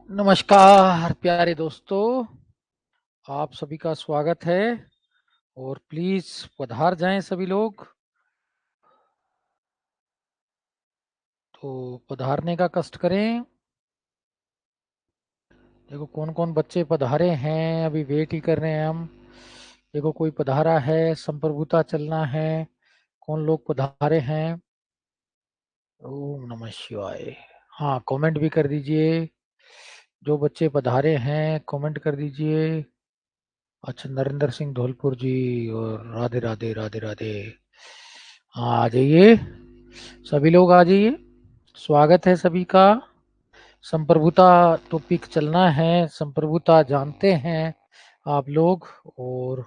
नमस्कार प्यारे दोस्तों, आप सभी का स्वागत है और प्लीज पधार जाएं सभी लोग। तो पधारने का कष्ट करें। देखो कौन कौन बच्चे पधारे हैं, अभी वेट ही कर रहे हैं हम। देखो कोई पधारा है, संप्रभुता चलना है। कौन लोग पधारे हैं? ओम नमः शिवाय। हाँ, कमेंट भी कर दीजिए। जो बच्चे पधारे हैं कमेंट कर दीजिए। अच्छा, नरेंद्र सिंह धौलपुर जी, और राधे राधे राधे राधे। हाँ, आ जाइए, सभी लोग आ जाइए। स्वागत है सभी का। संप्रभुता टॉपिक चलना है, संप्रभुता जानते हैं आप लोग, और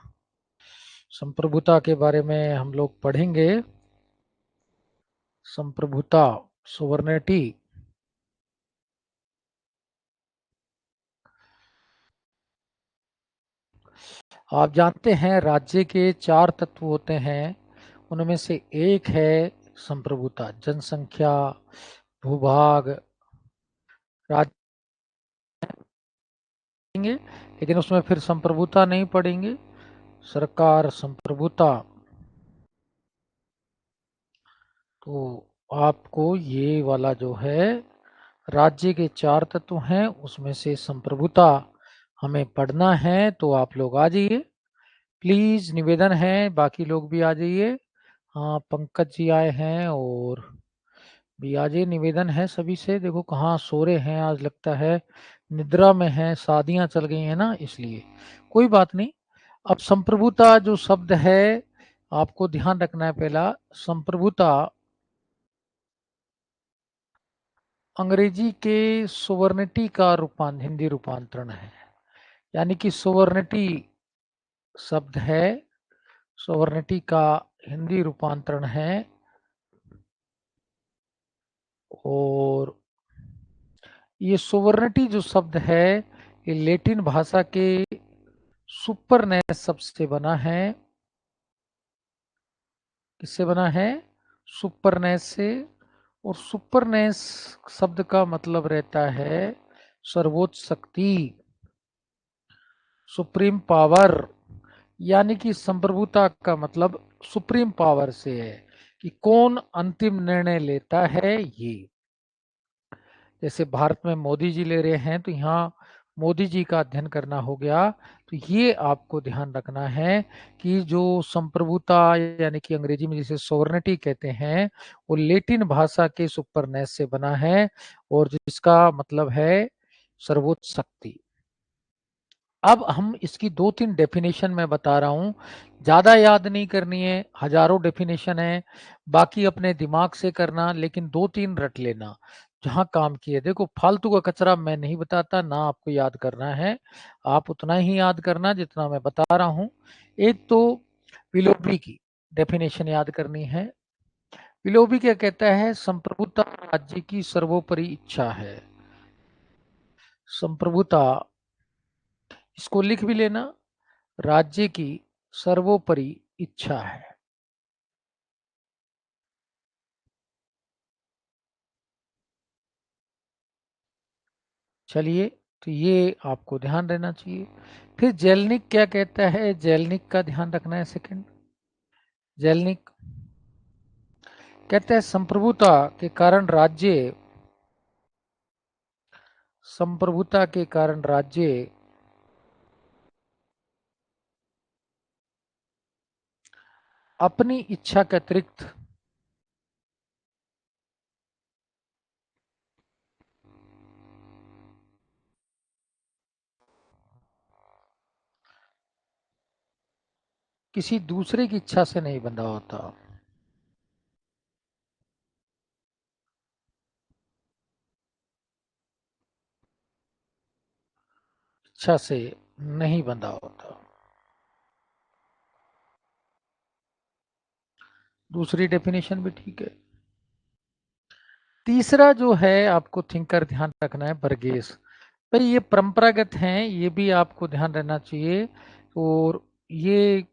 संप्रभुता के बारे में हम लोग पढ़ेंगे। संप्रभुता, सोवर्निटी। आप जानते हैं राज्य के चार तत्व होते हैं, उनमें से एक है संप्रभुता। जनसंख्या, भूभाग, राज्य पढ़ेंगे, लेकिन उसमें फिर संप्रभुता नहीं पढ़ेंगे। सरकार, संप्रभुता। तो आपको ये वाला जो है, राज्य के चार तत्व हैं उसमें से संप्रभुता हमें पढ़ना है। तो आप लोग आ जाइए, प्लीज निवेदन है, बाकी लोग भी आ जाइए। हाँ, पंकज जी आए हैं और भी आ जाइए, निवेदन है सभी से। देखो कहाँ सो रहे हैं, आज लगता है निद्रा में है, शादियां चल गई हैं ना, इसलिए। कोई बात नहीं। अब संप्रभुता जो शब्द है, आपको ध्यान रखना है। पहला, संप्रभुता अंग्रेजी के सोवर्निटी का हिंदी रूपांतरण है। यानी कि सोवर्निटी शब्द है, सोवर्निटी का हिंदी रूपांतरण है। और ये सोवर्निटी जो शब्द है, ये लैटिन भाषा के सुपरनेस शब्द से बना है। किससे बना है? सुपरनेस से। और सुपरनेस शब्द का मतलब रहता है सर्वोच्च शक्ति, सुप्रीम पावर। यानी कि संप्रभुता का मतलब सुप्रीम पावर से है कि कौन अंतिम निर्णय लेता है। ये जैसे भारत में मोदी जी ले रहे हैं, तो यहाँ मोदी जी का अध्ययन करना हो गया। तो ये आपको ध्यान रखना है कि जो संप्रभुता, यानी कि अंग्रेजी में जिसे सोवर्निटी कहते हैं, वो लैटिन भाषा के सुपरनेस से बना है, और जिसका मतलब है सर्वोच्च शक्ति। अब हम इसकी दो तीन डेफिनेशन मैं बता रहा हूँ, ज़्यादा याद नहीं करनी है, हजारों डेफिनेशन है, बाकी अपने दिमाग से करना, लेकिन दो तीन रट लेना जहाँ काम किए। देखो फालतू का कचरा मैं नहीं बताता, ना आपको याद करना है, आप उतना ही याद करना जितना मैं बता रहा हूँ। एक तो विलोबी की डेफिनेशन याद करनी है। विलोबी क्या कहता है? संप्रभुता राज्य की सर्वोपरि इच्छा है। संप्रभुता, इसको लिख भी लेना, राज्य की सर्वोपरि इच्छा है। चलिए, तो ये आपको ध्यान रहना चाहिए। फिर जेलनिक क्या कहता है? जेलनिक का ध्यान रखना है। सेकंड, जेलनिक कहता है संप्रभुता के कारण राज्य, संप्रभुता के कारण राज्य अपनी इच्छा के अतिरिक्त किसी दूसरे की इच्छा से नहीं बंधा होता। इच्छा से नहीं बंधा होता। दूसरी डेफिनेशन भी ठीक है। तीसरा जो है, आपको थिंकर ध्यान रखना है, बर्गेस। भाई ये परंपरागत हैं, ये भी आपको ध्यान रहना चाहिए। और ये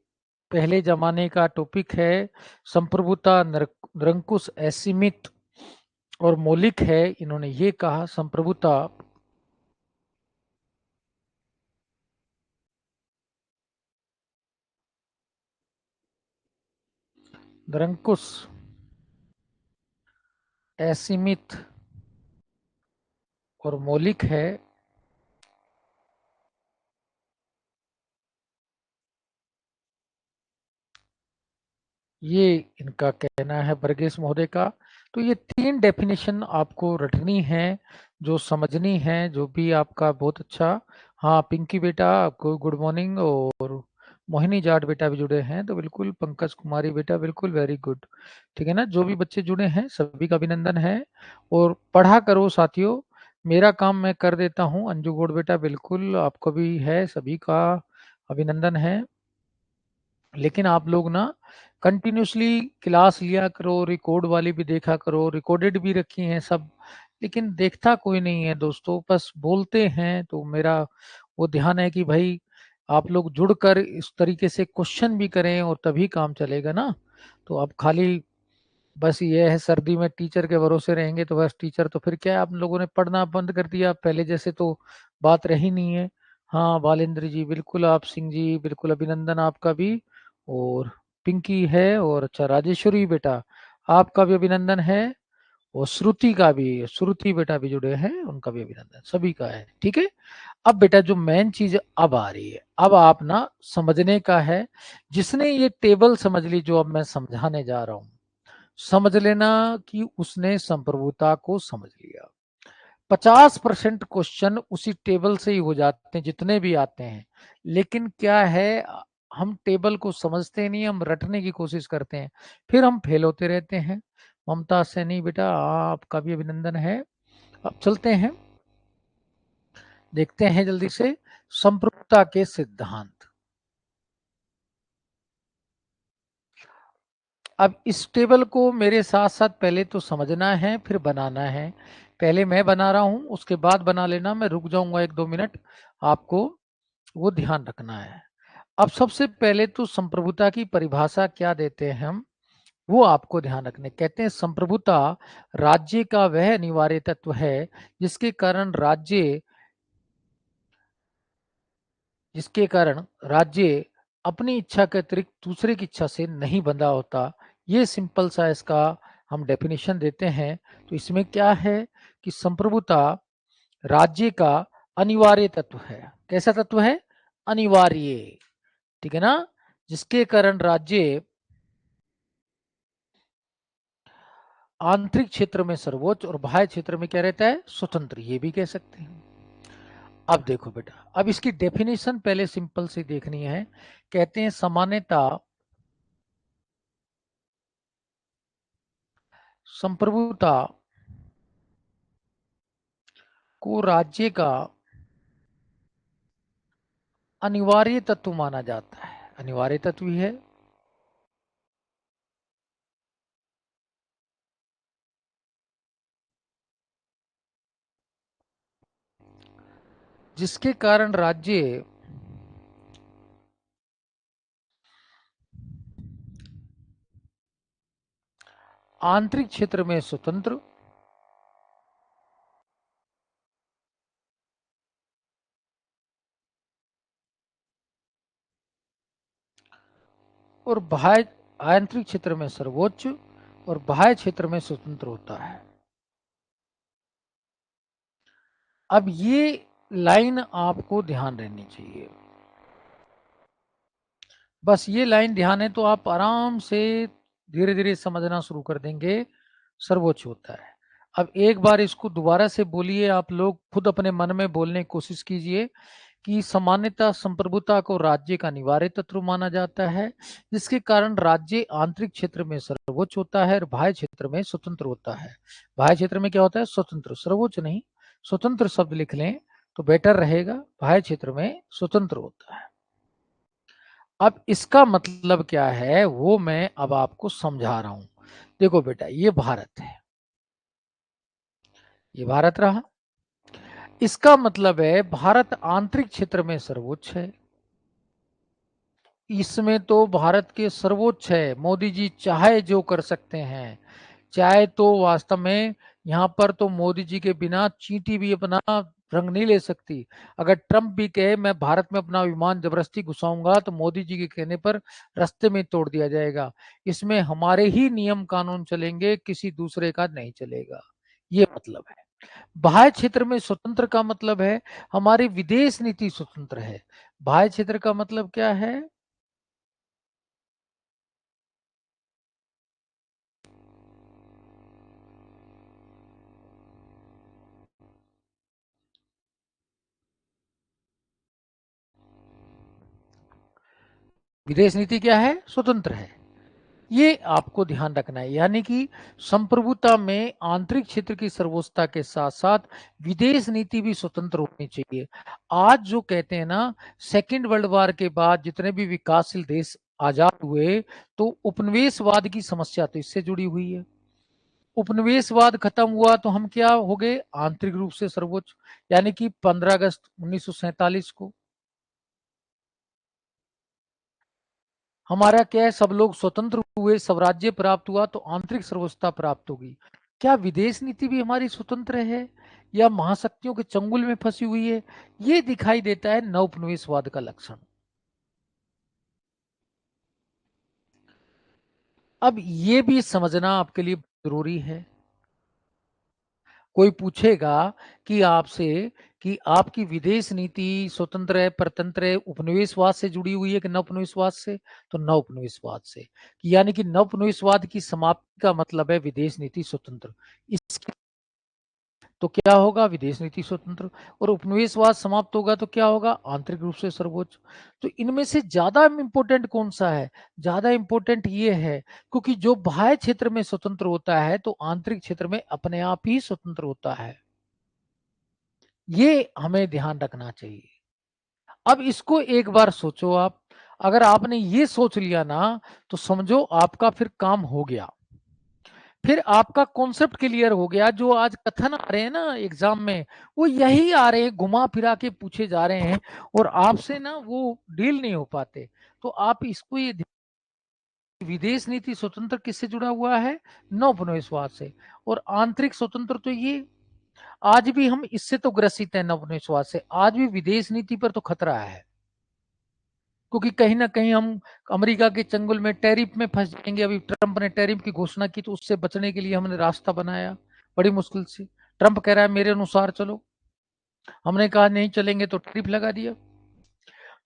पहले जमाने का टॉपिक है। संप्रभुता निरंकुश, असीमित और मौलिक है। इन्होंने ये कहा, संप्रभुता निरंकुश, असीमित और मौलिक है। ये इनका कहना है वर्गीस महोदय का। तो ये 3 डेफिनेशन आपको रटनी है, जो समझनी है, जो भी आपका बहुत अच्छा। हाँ, पिंकी बेटा आपको गुड मॉर्निंग, और मोहिनी जाट बेटा भी जुड़े हैं, तो बिल्कुल पंकज कुमारी बेटा बिल्कुल वेरी गुड। ठीक है ना, जो भी बच्चे जुड़े हैं सभी का अभिनंदन है। और पढ़ा करो साथियों, मेरा काम मैं कर देता हूँ। अंजू गौड़ बेटा बिल्कुल आपको भी है, सभी का अभिनंदन है। लेकिन आप लोग ना कंटिन्यूसली क्लास लिया करो, रिकॉर्ड वाली भी देखा करो, रिकॉर्डेड भी रखी हैं सब, लेकिन देखता कोई नहीं है दोस्तों, बस बोलते हैं। तो मेरा वो ध्यान है कि भाई आप लोग जुड़कर इस तरीके से क्वेश्चन भी करें और तभी काम चलेगा ना। तो अब खाली बस ये है, सर्दी में टीचर के भरोसे रहेंगे तो बस टीचर, तो फिर क्या आप लोगों ने पढ़ना बंद कर दिया, पहले जैसे तो बात रही नहीं है। हाँ बालेंद्र जी बिल्कुल, आप सिंह जी बिल्कुल अभिनंदन आपका भी, और पिंकी है, और अच्छा राजेश्वरी बेटा आपका भी अभिनंदन है, और श्रुति का भी, श्रुति बेटा भी जुड़े हैं, उनका भी अभिनंदन, सभी का है। ठीक है, अब बेटा जो मेन चीज अब आ रही है, अब आप ना समझने का है। जिसने ये टेबल समझ ली जो अब मैं समझाने जा रहा हूं, समझ लेना कि उसने संप्रभुता को समझ लिया। 50% क्वेश्चन उसी टेबल से ही हो जाते हैं जितने भी आते हैं। लेकिन क्या है, हम टेबल को समझते नहीं, हम रटने की कोशिश करते हैं, फिर हम फेल होते रहते हैं। ममता सैनी बेटा आपका भी अभिनंदन है। अब चलते हैं, देखते हैं जल्दी से संप्रभुता के सिद्धांत। अब इस टेबल को मेरे साथ साथ पहले तो समझना है, फिर बनाना है। पहले मैं बना रहा हूं, उसके बाद बना लेना, मैं रुक जाऊंगा 1-2 मिनट, आपको वो ध्यान रखना है। अब सबसे पहले तो संप्रभुता की परिभाषा क्या देते हैं हम, वो आपको ध्यान रखने। कहते हैं संप्रभुता राज्य का वह अनिवार्य तत्व है जिसके कारण राज्य जिसके कारण राज्य अपनी इच्छा के अतिरिक्त दूसरे की इच्छा से नहीं बंधा होता। ये सिंपल सा इसका हम डेफिनेशन देते हैं। तो इसमें क्या है कि संप्रभुता राज्य का अनिवार्य तत्व है। कैसा तत्व है? अनिवार्य। ठीक है ना, जिसके कारण राज्य आंतरिक क्षेत्र में सर्वोच्च और बाह्य क्षेत्र में क्या रहता है? स्वतंत्र, ये भी कह सकते हैं। अब देखो बेटा, अब इसकी डेफिनेशन पहले सिंपल सी देखनी है। कहते हैं सामान्यता संप्रभुता को राज्य का अनिवार्य तत्व माना जाता है। अनिवार्य तत्व ही है, जिसके कारण राज्य आंतरिक क्षेत्र में स्वतंत्र और बाह्य आंतरिक क्षेत्र में सर्वोच्च और बाह्य क्षेत्र में स्वतंत्र होता है। अब ये लाइन आपको ध्यान रहनी चाहिए, बस ये लाइन ध्यान है तो आप आराम से धीरे धीरे समझना शुरू कर देंगे। सर्वोच्च होता है। अब एक बार इसको दोबारा से बोलिए, आप लोग खुद अपने मन में बोलने की कोशिश कीजिए कि सामान्यतः संप्रभुता को राज्य का अनिवार्य तत्व माना जाता है, जिसके कारण राज्य आंतरिक क्षेत्र में सर्वोच्च होता है और बाह्य क्षेत्र में स्वतंत्र होता है। बाह्य क्षेत्र में क्या होता है? स्वतंत्र, सर्वोच्च नहीं, स्वतंत्र शब्द लिख लें तो बेटर रहेगा। बाह्य क्षेत्र में स्वतंत्र होता है। अब इसका मतलब क्या है वो मैं अब आपको समझा रहा हूं। देखो बेटा, ये भारत है, ये भारत रहा। इसका मतलब है भारत आंतरिक क्षेत्र में सर्वोच्च है। इसमें तो भारत के सर्वोच्च है, मोदी जी चाहे जो कर सकते हैं, चाहे तो वास्तव में यहाँ पर तो मोदी जी के बिना चींटी भी अपना रंग नहीं ले सकती। अगर ट्रंप भी कहे मैं भारत में अपना विमान जबरदस्ती घुसाऊंगा तो मोदी जी के कहने पर रास्ते में तोड़ दिया जाएगा। इसमें हमारे ही नियम कानून चलेंगे, किसी दूसरे का नहीं चलेगा। ये मतलब है। बाह्य क्षेत्र में स्वतंत्र का मतलब है हमारी विदेश नीति स्वतंत्र है। बाह्य क्षेत्र का मतलब क्या है? विदेश नीति क्या है? स्वतंत्र है। ये आपको ध्यान रखना है। यानी कि संप्रभुता में आंतरिक क्षेत्र की सर्वोच्चता के साथ साथ विदेश नीति भी स्वतंत्र होनी चाहिए। आज जो कहते हैं ना, सेकेंड वर्ल्ड वॉर के बाद जितने भी विकासशील देश आजाद हुए तो उपनिवेशवाद की समस्या तो इससे जुड़ी हुई है। उपनिवेशवाद खत्म हुआ तो हम क्या हो गए? आंतरिक रूप से सर्वोच्च। यानी कि 15 अगस्त 1947 को हमारा क्या है, सब लोग स्वतंत्र हुए, स्वराज्य प्राप्त हुआ तो आंतरिक सर्वोच्चता प्राप्त होगी। क्या विदेश नीति भी हमारी स्वतंत्र है या महाशक्तियों के चंगुल में फंसी हुई है? ये दिखाई देता है नवोपनिवेशवाद का लक्षण। अब ये भी समझना आपके लिए जरूरी है। कोई पूछेगा कि आपसे कि आपकी विदेश नीति स्वतंत्र है, परतंत्र है, उपनिवेशवाद से जुड़ी हुई है कि नवोपनिवेशवाद से? तो नवोपनिवेशवाद से। यानी कि नवोपनिवेशवाद की समाप्ति का मतलब है विदेश नीति स्वतंत्र। इसके तो क्या होगा? विदेश नीति स्वतंत्र। और उपनिवेशवाद समाप्त होगा तो क्या होगा? आंतरिक रूप से सर्वोच्च। तो इनमें से ज्यादा इंपॉर्टेंट कौन सा है? ज्यादा इंपॉर्टेंट ये है, क्योंकि जो बाह्य क्षेत्र में स्वतंत्र होता है तो आंतरिक क्षेत्र में अपने आप ही स्वतंत्र होता है। ये हमें ध्यान रखना चाहिए। अब इसको एक बार सोचो आप। अगर आपने ये सोच लिया ना तो समझो आपका फिर काम हो गया। फिर आपका कॉन्सेप्ट क्लियर हो गया। जो आज कथन आ रहे हैं ना एग्जाम में, वो यही आ रहे हैं, घुमा फिरा के पूछे जा रहे हैं और आपसे ना वो डील नहीं हो पाते। तो आप इसको ये विदेश नीति स्वतंत्र किससे जुड़ा हुआ है? नवोपनिवेशवाद से। और आंतरिक स्वतंत्र तो ये आज भी हम इससे तो ग्रसित है, नवोपनिवेशवाद से। आज भी विदेश नीति पर तो खतरा है, क्योंकि कहीं ना कहीं हम अमेरिका के चंगुल में टैरिफ में फंस जाएंगे। अभी ट्रंप ने टैरिफ की घोषणा की तो उससे बचने के लिए हमने रास्ता बनाया बड़ी मुश्किल से। ट्रंप कह रहा है मेरे अनुसार चलो, हमने कहा नहीं चलेंगे तो टैरिफ लगा दिया।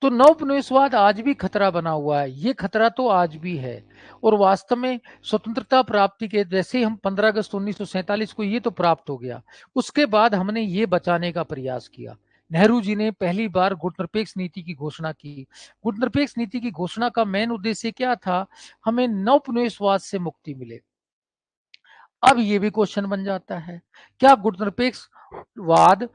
तो नवोपनिवेशवाद आज भी खतरा बना हुआ है। ये खतरा तो आज भी है। और वास्तव में स्वतंत्रता प्राप्ति के जैसे हम 15 अगस्त 1947 को ये तो प्राप्त हो गया, उसके बाद हमने ये बचाने का प्रयास किया। नेहरू जी ने पहली बार गुटनिरपेक्ष नीति की घोषणा की। गुटनिरपेक्ष नीति की घोषणा का मेन उद्देश्य क्या था? हमें नवोपनिवेशवाद से मुक्ति मिले। अब ये भी क्वेश्चन बन जाता है, क्या गुटनिरपेक्षवाद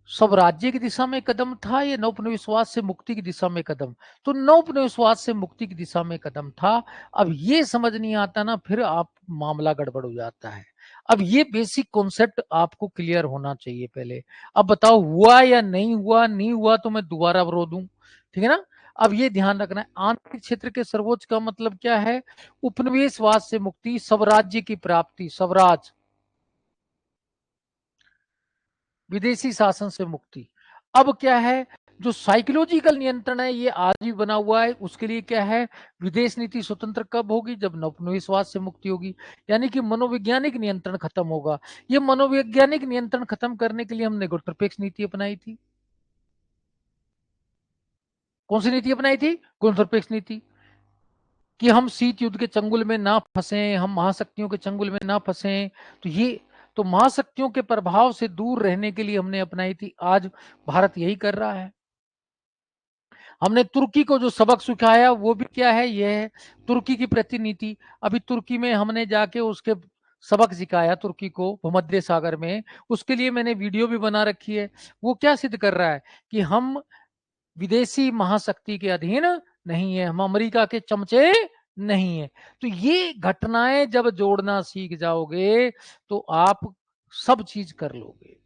स्वराज्य की दिशा में कदम था या नवोपनिवेशवाद से मुक्ति की दिशा में कदम? तो नवोपनिवेशवाद से मुक्ति की दिशा में कदम था। अब ये समझ नहीं आता ना, फिर आप मामला गड़बड़ हो जाता है। अब ये बेसिक कॉन्सेप्ट आपको क्लियर होना चाहिए पहले। अब बताओ हुआ या नहीं हुआ? नहीं हुआ तो मैं दोबारा रो दूं, ठीक है ना? अब ये ध्यान रखना है, आंतरिक क्षेत्र के सर्वोच्च का मतलब क्या है? उपनिवेशवाद से मुक्ति, स्वराज्य की प्राप्ति, स्वराज, विदेशी शासन से मुक्ति। अब क्या है? जो साइकोलॉजिकल नियंत्रण है ये आज भी बना हुआ है। उसके लिए क्या है? विदेश नीति स्वतंत्र कब होगी? जब नवोपनिवेशवाद से मुक्ति होगी। यानी कि मनोवैज्ञानिक नियंत्रण खत्म होगा। ये मनोवैज्ञानिक नियंत्रण खत्म करने के लिए हमने गुटनिरपेक्ष नीति अपनाई थी। कौन सी नीति अपनाई थी? गुटनिरपेक्ष नीति। कि हम शीत युद्ध के चंगुल में ना फंसे, हम महाशक्तियों के चंगुल में ना फंसे। तो ये तो महाशक्तियों के प्रभाव से दूर रहने के लिए हमने अपनाई थी। आज भारत यही कर रहा है। हमने तुर्की को जो सबक सिखाया वो भी क्या है? ये है तुर्की की प्रतिनीति। अभी तुर्की में हमने जाके उसके सबक सिखाया तुर्की को भूमध्य सागर में। उसके लिए मैंने वीडियो भी बना रखी है। वो क्या सिद्ध कर रहा है कि हम विदेशी महाशक्ति के अधीन नहीं है, हम अमेरिका के चमचे नहीं है। तो ये घटनाएं जब जोड़ना सीख जाओगे तो आप सब चीज कर लोगे।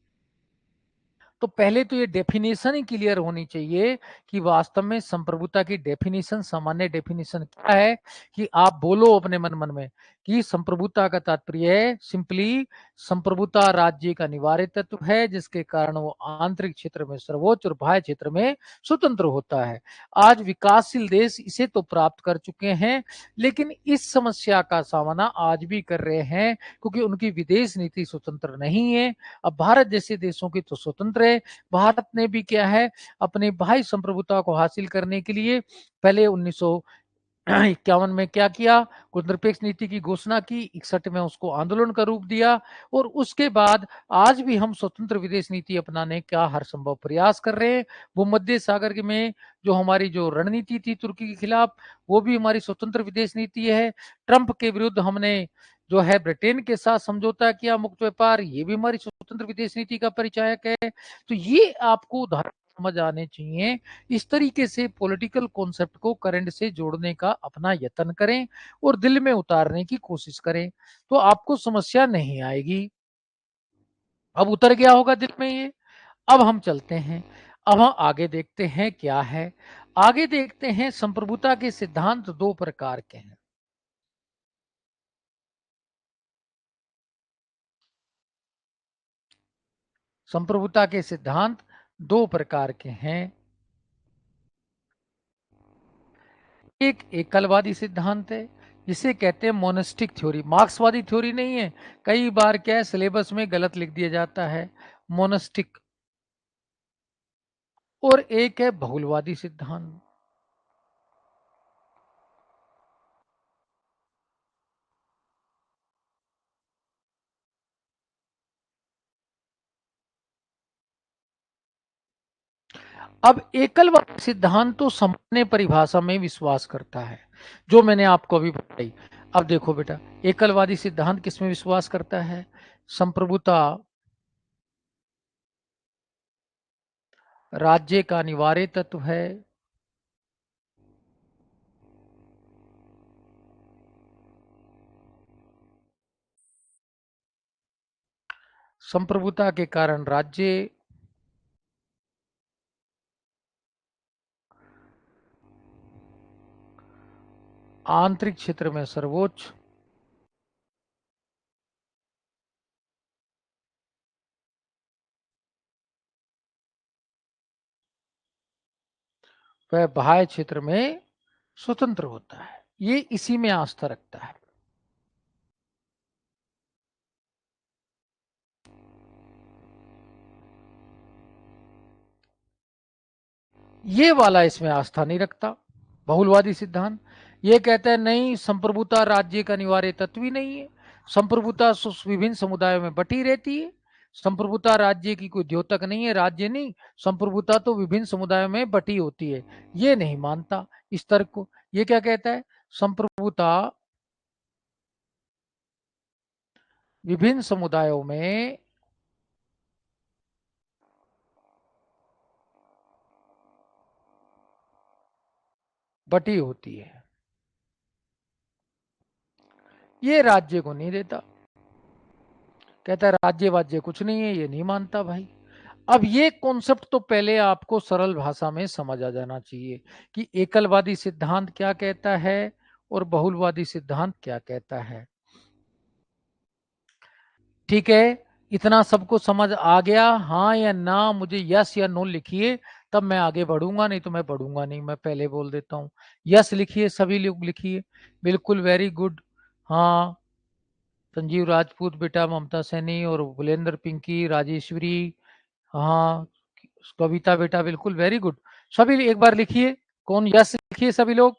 तो पहले तो ये डेफिनेशन ही क्लियर होनी चाहिए कि वास्तव में संप्रभुता की डेफिनेशन, सामान्य डेफिनेशन क्या है, कि आप बोलो अपने मन मन में कि संप्रभुता का तात्पर्य है सिंपली संप्रभुता राज्य का अनिवार्य तत्व है जिसके कारण वो आंतरिक क्षेत्र में सर्वोच्च और बाह्य क्षेत्र में स्वतंत्र होता है। आज विकासशील देश इसे तो प्राप्त कर चुके हैं, लेकिन इस समस्या का सामना आज भी कर रहे हैं क्योंकि उनकी विदेश नीति स्वतंत्र नहीं है। अब भारत जैसे देशों की तो स्वतंत्र है। भारत ने भी क्या है, अपने बाह्य संप्रभुता को हासिल करने के लिए पहले 1951 में क्या किया, गुणनिरपेक्ष नीति की घोषणा की, 61 में उसको आंदोलन का रूप दिया और उसके बाद आज भी हम स्वतंत्र विदेश नीति अपनाने का हर संभव प्रयास कर रहे हैं। भूमध्य सागर में जो हमारी जो रणनीति थी तुर्की के खिलाफ, वो भी हमारी स्वतंत्र विदेश नीति है। ट्रंप के विरुद्ध हमने जो है ब्रिटेन के साथ समझौता किया मुक्त व्यापार, ये भी हमारी स्वतंत्र विदेश नीति का परिचायक है। तो ये आपको उदाहरण समझ आने चाहिए। इस तरीके से पॉलिटिकल कॉन्सेप्ट को करंट से जोड़ने का अपना यत्न करें और दिल में उतारने की कोशिश करें, तो आपको समस्या नहीं आएगी। अब उतर गया होगा दिल में ये। अब हम चलते हैं, अब हम आगे देखते हैं क्या है। आगे देखते हैं संप्रभुता के सिद्धांत दो प्रकार के हैं। संप्रभुता के सिद्धांत दो प्रकार के हैं। एक एकलवादी सिद्धांत है जिसे कहते हैं मोनेस्टिक थ्योरी, मार्क्सवादी थ्योरी नहीं है। कई बार क्या है सिलेबस में गलत लिख दिया जाता है, मोनेस्टिक। और एक है बहुलवादी सिद्धांत। अब एकलवादी सिद्धांत तो सामान्य परिभाषा में विश्वास करता है, जो मैंने आपको अभी बताई। अब देखो बेटा, एकलवादी सिद्धांत किसमें विश्वास करता है? संप्रभुता राज्य का अनिवार्य तत्व है। संप्रभुता के कारण राज्य आंतरिक क्षेत्र में सर्वोच्च वह बाह्य क्षेत्र में स्वतंत्र होता है। ये इसी में आस्था रखता है। ये वाला इसमें आस्था नहीं रखता। बहुलवादी सिद्धांत ये कहता है नहीं, संप्रभुता राज्य का अनिवार्य तत्व ही नहीं है। संप्रभुता विभिन्न समुदायों में बटी रहती है। संप्रभुता राज्य की कोई द्योतक नहीं है, राज्य नहीं। संप्रभुता तो विभिन्न समुदायों में बटी होती है। ये नहीं मानता इस तर्क को। ये क्या कहता है? संप्रभुता विभिन्न समुदायों में बटी होती है, ये राज्य को नहीं देता। कहता है राज्य वाज्य कुछ नहीं है, ये नहीं मानता भाई। अब ये कॉन्सेप्ट तो पहले आपको सरल भाषा में समझ आ जाना चाहिए कि एकलवादी सिद्धांत क्या कहता है और बहुलवादी सिद्धांत क्या कहता है। ठीक है, इतना सबको समझ आ गया? हाँ या ना, मुझे यस या नो लिखिए, तब मैं आगे बढ़ूंगा, नहीं तो मैं बढ़ूंगा नहीं। मैं पहले बोल देता हूँ, यस लिखिए, सभी लोग लिखिए। बिल्कुल, वेरी गुड। हाँ, संजीव राजपूत बेटा, ममता सैनी और बुलेंद्र पिंकी, राजेश्वरी, हाँ, कविता बेटा, बिल्कुल वेरी गुड। सभी एक बार लिखिए, कौन यस लिखिए सभी लोग।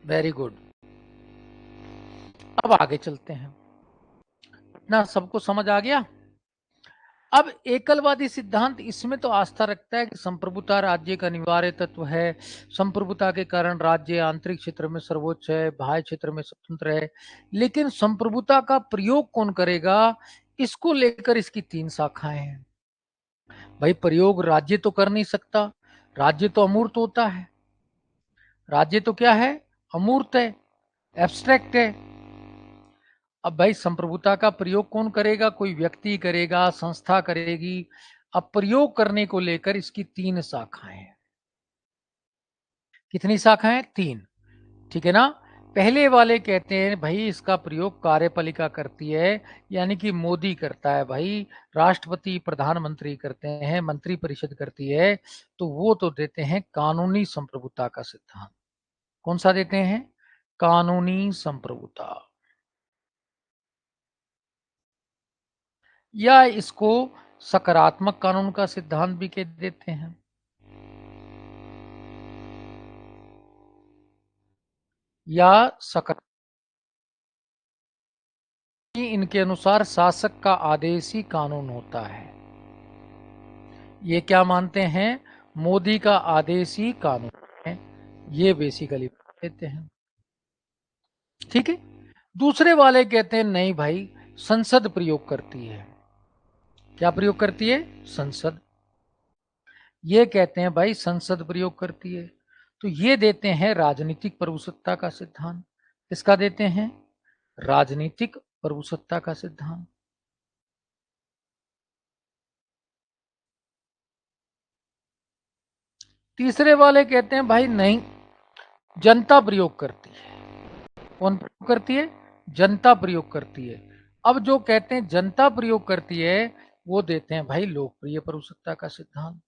Very good. अब आगे चलते हैं। ना सबको समझ आ गया? अब एकलवादी सिद्धांत इसमें तो आस्था रखता है कि संप्रभुता राज्य का अनिवार्य तत्व है। संप्रभुता के कारण राज्य आंतरिक क्षेत्र में सर्वोच्च है, बाह्य क्षेत्र में स्वतंत्र है। लेकिन संप्रभुता का प्रयोग कौन करेगा, इसको लेकर इसकी तीन शाखाएं हैं। भाई प्रयोग राज्य तो कर नहीं सकता, राज्य तो अमूर्त होता है, राज्य तो क्या है, अमूर्त है, एब्स्ट्रैक्ट है। अब भाई संप्रभुता का प्रयोग कौन करेगा, कोई व्यक्ति करेगा, संस्था करेगी। अब प्रयोग करने को लेकर इसकी 3 शाखाएं हैं। कितनी शाखाएं, 3। ठीक है ना। पहले वाले कहते हैं भाई इसका प्रयोग कार्यपालिका करती है, यानी कि मोदी करता है भाई, राष्ट्रपति प्रधानमंत्री करते हैं, मंत्री परिषद करती है, तो वो तो देते हैं कानूनी संप्रभुता का सिद्धांत। कौन सा देते हैं, कानूनी संप्रभुता, या इसको सकारात्मक कानून का सिद्धांत भी कह देते हैं, या सकारात्मक। इनके अनुसार शासक का आदेश ही कानून होता है। ये क्या मानते हैं, मोदी का आदेश ही कानून है, ये बेसिकली कहते हैं। ठीक है। दूसरे वाले कहते हैं नहीं भाई, संसद प्रयोग करती है। क्या प्रयोग करती है, संसद। ये कहते हैं भाई संसद प्रयोग करती है, तो ये देते हैं राजनीतिक प्रभुसत्ता का सिद्धांत। इसका देते हैं राजनीतिक प्रभुसत्ता का सिद्धांत। तीसरे वाले कहते हैं भाई नहीं, जनता प्रयोग करती है। कौन प्रयोग करती है, जनता प्रयोग करती है। अब जो कहते हैं जनता प्रयोग करती है, वो देते हैं भाई लोकप्रिय प्रभुसत्ता का सिद्धांत।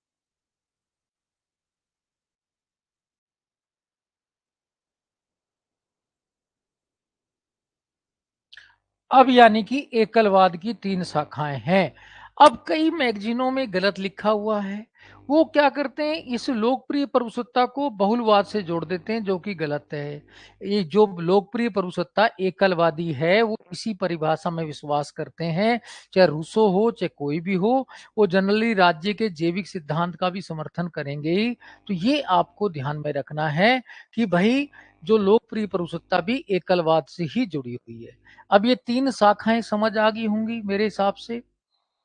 अब यानी कि एकलवाद की 3 शाखाएं हैं। अब कई मैगजीनों में गलत लिखा हुआ है, वो क्या करते हैं इस लोकप्रिय प्रभुसत्ता को बहुलवाद से जोड़ देते हैं, जो कि गलत है। ये जो लोकप्रिय प्रभुसत्ता एकलवादी है, वो इसी परिभाषा में विश्वास करते हैं, चाहे रूसो हो चाहे कोई भी हो, वो जनरली राज्य के जैविक सिद्धांत का भी समर्थन करेंगे ही। तो ये आपको ध्यान में रखना है कि भाई जो लोकप्रिय प्रभुसत्ता भी एकलवाद से ही जुड़ी हुई है। अब ये 3 शाखाएं समझ आ गई होंगी मेरे हिसाब से,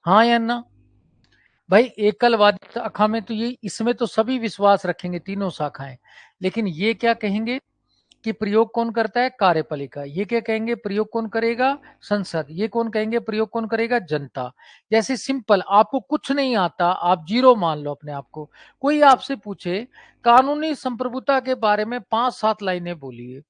हाँ या ना। भाई एकलवादी शाखा में तो ये, इसमें तो सभी विश्वास रखेंगे तीनों शाखाएं, लेकिन ये क्या कहेंगे कि प्रयोग कौन करता है, कार्यपालिका। ये क्या कहेंगे, प्रयोग कौन करेगा, संसद। ये कौन कहेंगे, प्रयोग कौन करेगा, जनता। जैसे सिंपल, आपको कुछ नहीं आता, आप जीरो मान लो अपने आप को, कोई आपसे पूछे कानूनी संप्रभुता के बारे में 5-7 लाइनें बोलिए,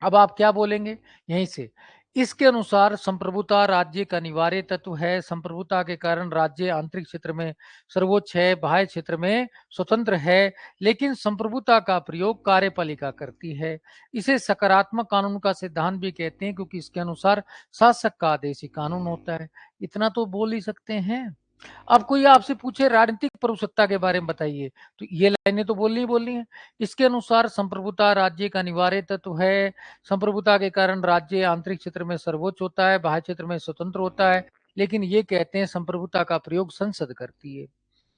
अब आप क्या बोलेंगे, यहीं से। इसके अनुसार संप्रभुता राज्य का अनिवार्य तत्व है, संप्रभुता के कारण राज्य आंतरिक क्षेत्र में सर्वोच्च है, बाह्य क्षेत्र में स्वतंत्र है, लेकिन संप्रभुता का प्रयोग कार्यपालिका करती है। इसे सकारात्मक कानून का सिद्धांत भी कहते हैं, क्योंकि इसके अनुसार शासक का आदेश ही कानून होता है। इतना तो बोल ही सकते हैं। अब कोई आपसे पूछे राजनीतिक प्रभुसत्ता के बारे में बताइए, तो ये लाइनें तो बोलनी ही बोलनी है। इसके अनुसार संप्रभुता राज्य का अनिवार्य तत्व है, संप्रभुता के कारण राज्य आंतरिक क्षेत्र में सर्वोच्च होता है, बाह्य क्षेत्र में स्वतंत्र होता है, लेकिन ये कहते हैं संप्रभुता का प्रयोग संसद करती है।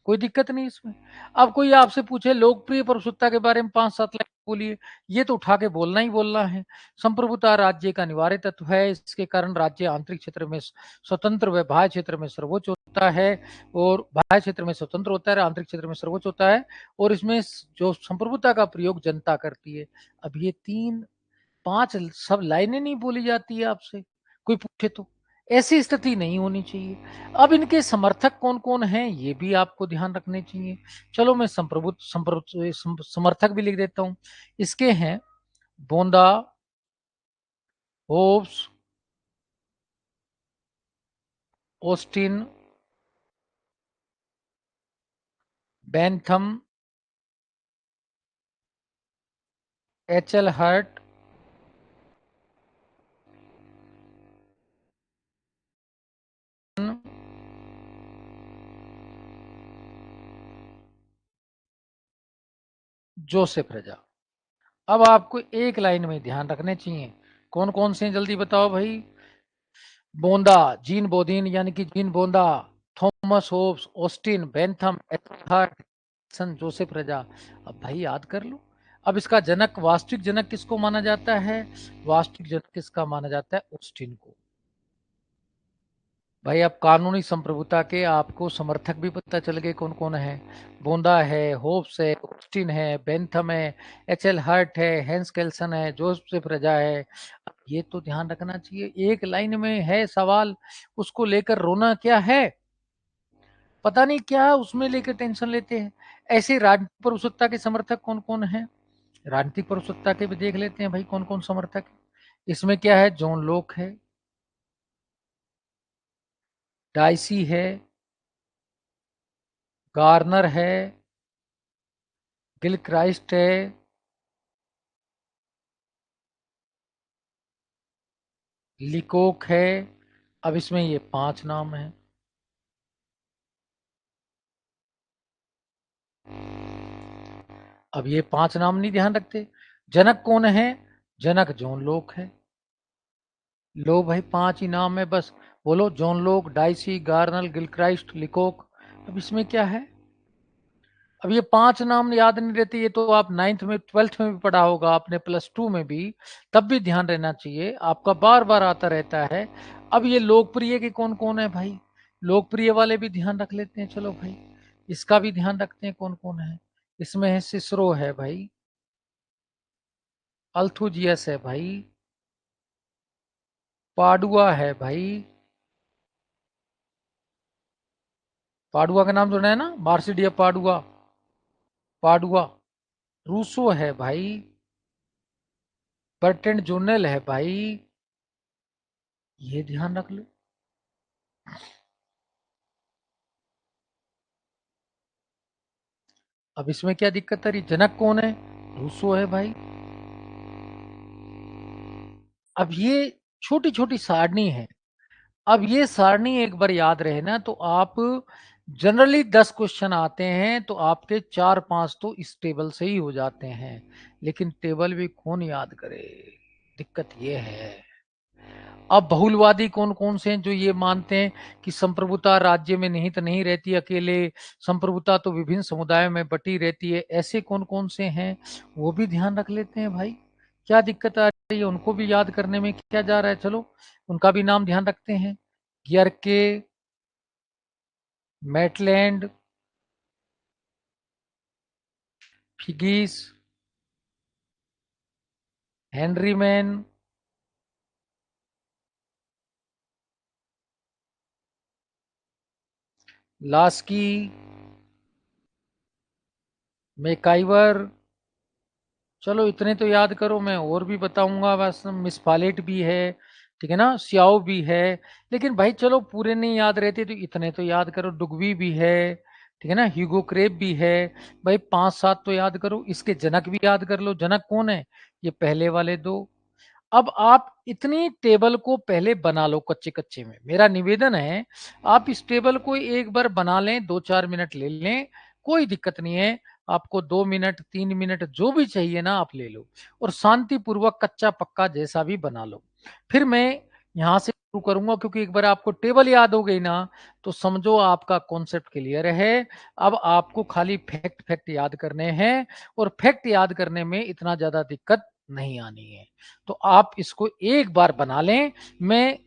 कोई दिक्कत नहीं इसमें। अब कोई आपसे पूछे लोकप्रिय प्रभुसत्ता के बारे में 5-7 लाइन बोलिए, ये तो उठा के बोलना ही बोलना है। संप्रभुता राज्य का अनिवार्य तत्व है, इसके कारण राज्य आंतरिक क्षेत्र में स्वतंत्र व बाह्य क्षेत्र में सर्वोच्च होता है, और बाह्य क्षेत्र में स्वतंत्र होता है, आंतरिक क्षेत्र में सर्वोच्च होता है, और इसमें जो संप्रभुता का प्रयोग जनता करती है। अब ये 3-5 सब लाइनें नहीं बोली जाती है आपसे, कोई पूछे तो। ऐसी स्थिति नहीं होनी चाहिए। अब इनके समर्थक कौन कौन हैं, ये भी आपको ध्यान रखने चाहिए। चलो मैं समर्थक भी लिख देता हूं। इसके हैं बोंदा, Hobbes, Austin, Bentham, H L Hart, Joseph Raz. अब आपको एक लाइन में ध्यान रखने चाहिए, कौन कौन से हैं, जल्दी बताओ भाई। बोंदा, जीन बोधिन यानी कि जीन बोंदा, Thomas Hobbes, Austin, Bentham, H Hart, सन जोसेफ रजा। अब भाई याद कर लो। अब इसका जनक, वास्तविक जनक किसको माना जाता है, वास्तविक जनक किसका माना जाता है, ऑस्टिन को। भाई अब कानूनी संप्रभुता के आपको समर्थक भी पता चल गए कौन कौन है। बोंदा है, होप्स है, ऑस्टिन है, बेंथम है, एच एल हर्ट है, हेंस केल्सन है, जोसेफ रजा है। अब ये तो ध्यान रखना चाहिए, एक लाइन में है सवाल, उसको लेकर रोना क्या है, पता नहीं क्या उसमें लेकर टेंशन लेते हैं। ऐसे राजनीतिक परुषत्ता के समर्थक कौन कौन है, राजनीतिक परुषत्ता के भी देख लेते हैं भाई कौन कौन समर्थक है। इसमें क्या है, जॉन लोक है, डाइसी है, गार्नर है, गिल क्राइस्ट है, लिकोक है। अब इसमें ये 5 नाम हैं। अब ये 5 नाम नहीं ध्यान रखते। जनक कौन है, जनक जॉन लोक है। लो भाई 5 ही नाम है बस। बोलो, जॉन लोक, डाइसी, गार्नल, गिलक्राइस्ट, लिकोक। अब इसमें क्या है, अब ये 5 नाम याद नहीं रहते, ये तो आप 9th में 12th में भी पढ़ा होगा आपने, +2 में भी, तब भी ध्यान रहना चाहिए आपका, बार बार आता रहता है। अब ये लोकप्रिय के कौन कौन है भाई, लोकप्रिय वाले भी ध्यान रख लेते हैं, चलो भाई इसका भी ध्यान रखते हैं कौन कौन है। इसमें है सिसरो है भाई, अल्थुजियस है भाई, पाडुआ है भाई, पाडुआ का नाम सुना है ना, मार्सिडिया पाडुआ, पाडुआ। रूसो है भाई, बर्टेंड जोनेल है भाई, ये ध्यान रख लो। अब इसमें क्या दिक्कत आ रही, जनक कौन है, रूसो है भाई। अब ये छोटी छोटी सारणी है, अब ये सारणी एक बार याद रहे ना तो आप, जनरली 10 क्वेश्चन आते हैं तो आपके 4-5 तो इस टेबल से ही हो जाते हैं, लेकिन टेबल भी कौन याद करे, दिक्कत ये है। अब बहुलवादी कौन कौन से हैं जो ये मानते हैं कि संप्रभुता राज्य में निहित नहीं रहती अकेले, संप्रभुता तो विभिन्न समुदायों में बटी रहती है, ऐसे कौन कौन से हैं, वो भी ध्यान रख लेते हैं भाई। क्या दिक्कत आ रही है, उनको भी याद करने में क्या जा रहा है, चलो उनका भी नाम ध्यान रखते हैं। गियरके, मैटलैंड, फिगिस, हेनरीमैन, लास्की, मैकाइवर। चलो इतने तो याद करो, मैं और भी बताऊंगा, बस मिस पालेट भी है, ठीक है ना, सियाओ भी है, लेकिन भाई चलो पूरे नहीं याद रहते तो इतने तो याद करो, डुगवी भी है, ठीक है ना, ह्यूगो क्रेप भी है। भाई 5-7 तो याद करो, इसके जनक भी याद कर लो, जनक कौन है, ये पहले वाले दो। अब आप इतनी टेबल को पहले बना लो कच्चे कच्चे में, मेरा निवेदन है आप इस टेबल को एक बार बना लें, 2-4 मिनट ले लें, कोई दिक्कत नहीं है। आपको 2 मिनट 3 मिनट जो भी चाहिए ना आप ले लो, और शांतिपूर्वक कच्चा पक्का जैसा भी बना लो। फिर मैं यहाँ से शुरू करूंगा, क्योंकि एक बार आपको टेबल याद हो गई ना तो समझो आपका कॉन्सेप्ट क्लियर है। अब आपको खाली फैक्ट फैक्ट याद करने हैं, और फैक्ट याद करने में इतना ज्यादा दिक्कत नहीं आनी है। तो आप इसको एक बार बना लें। मैं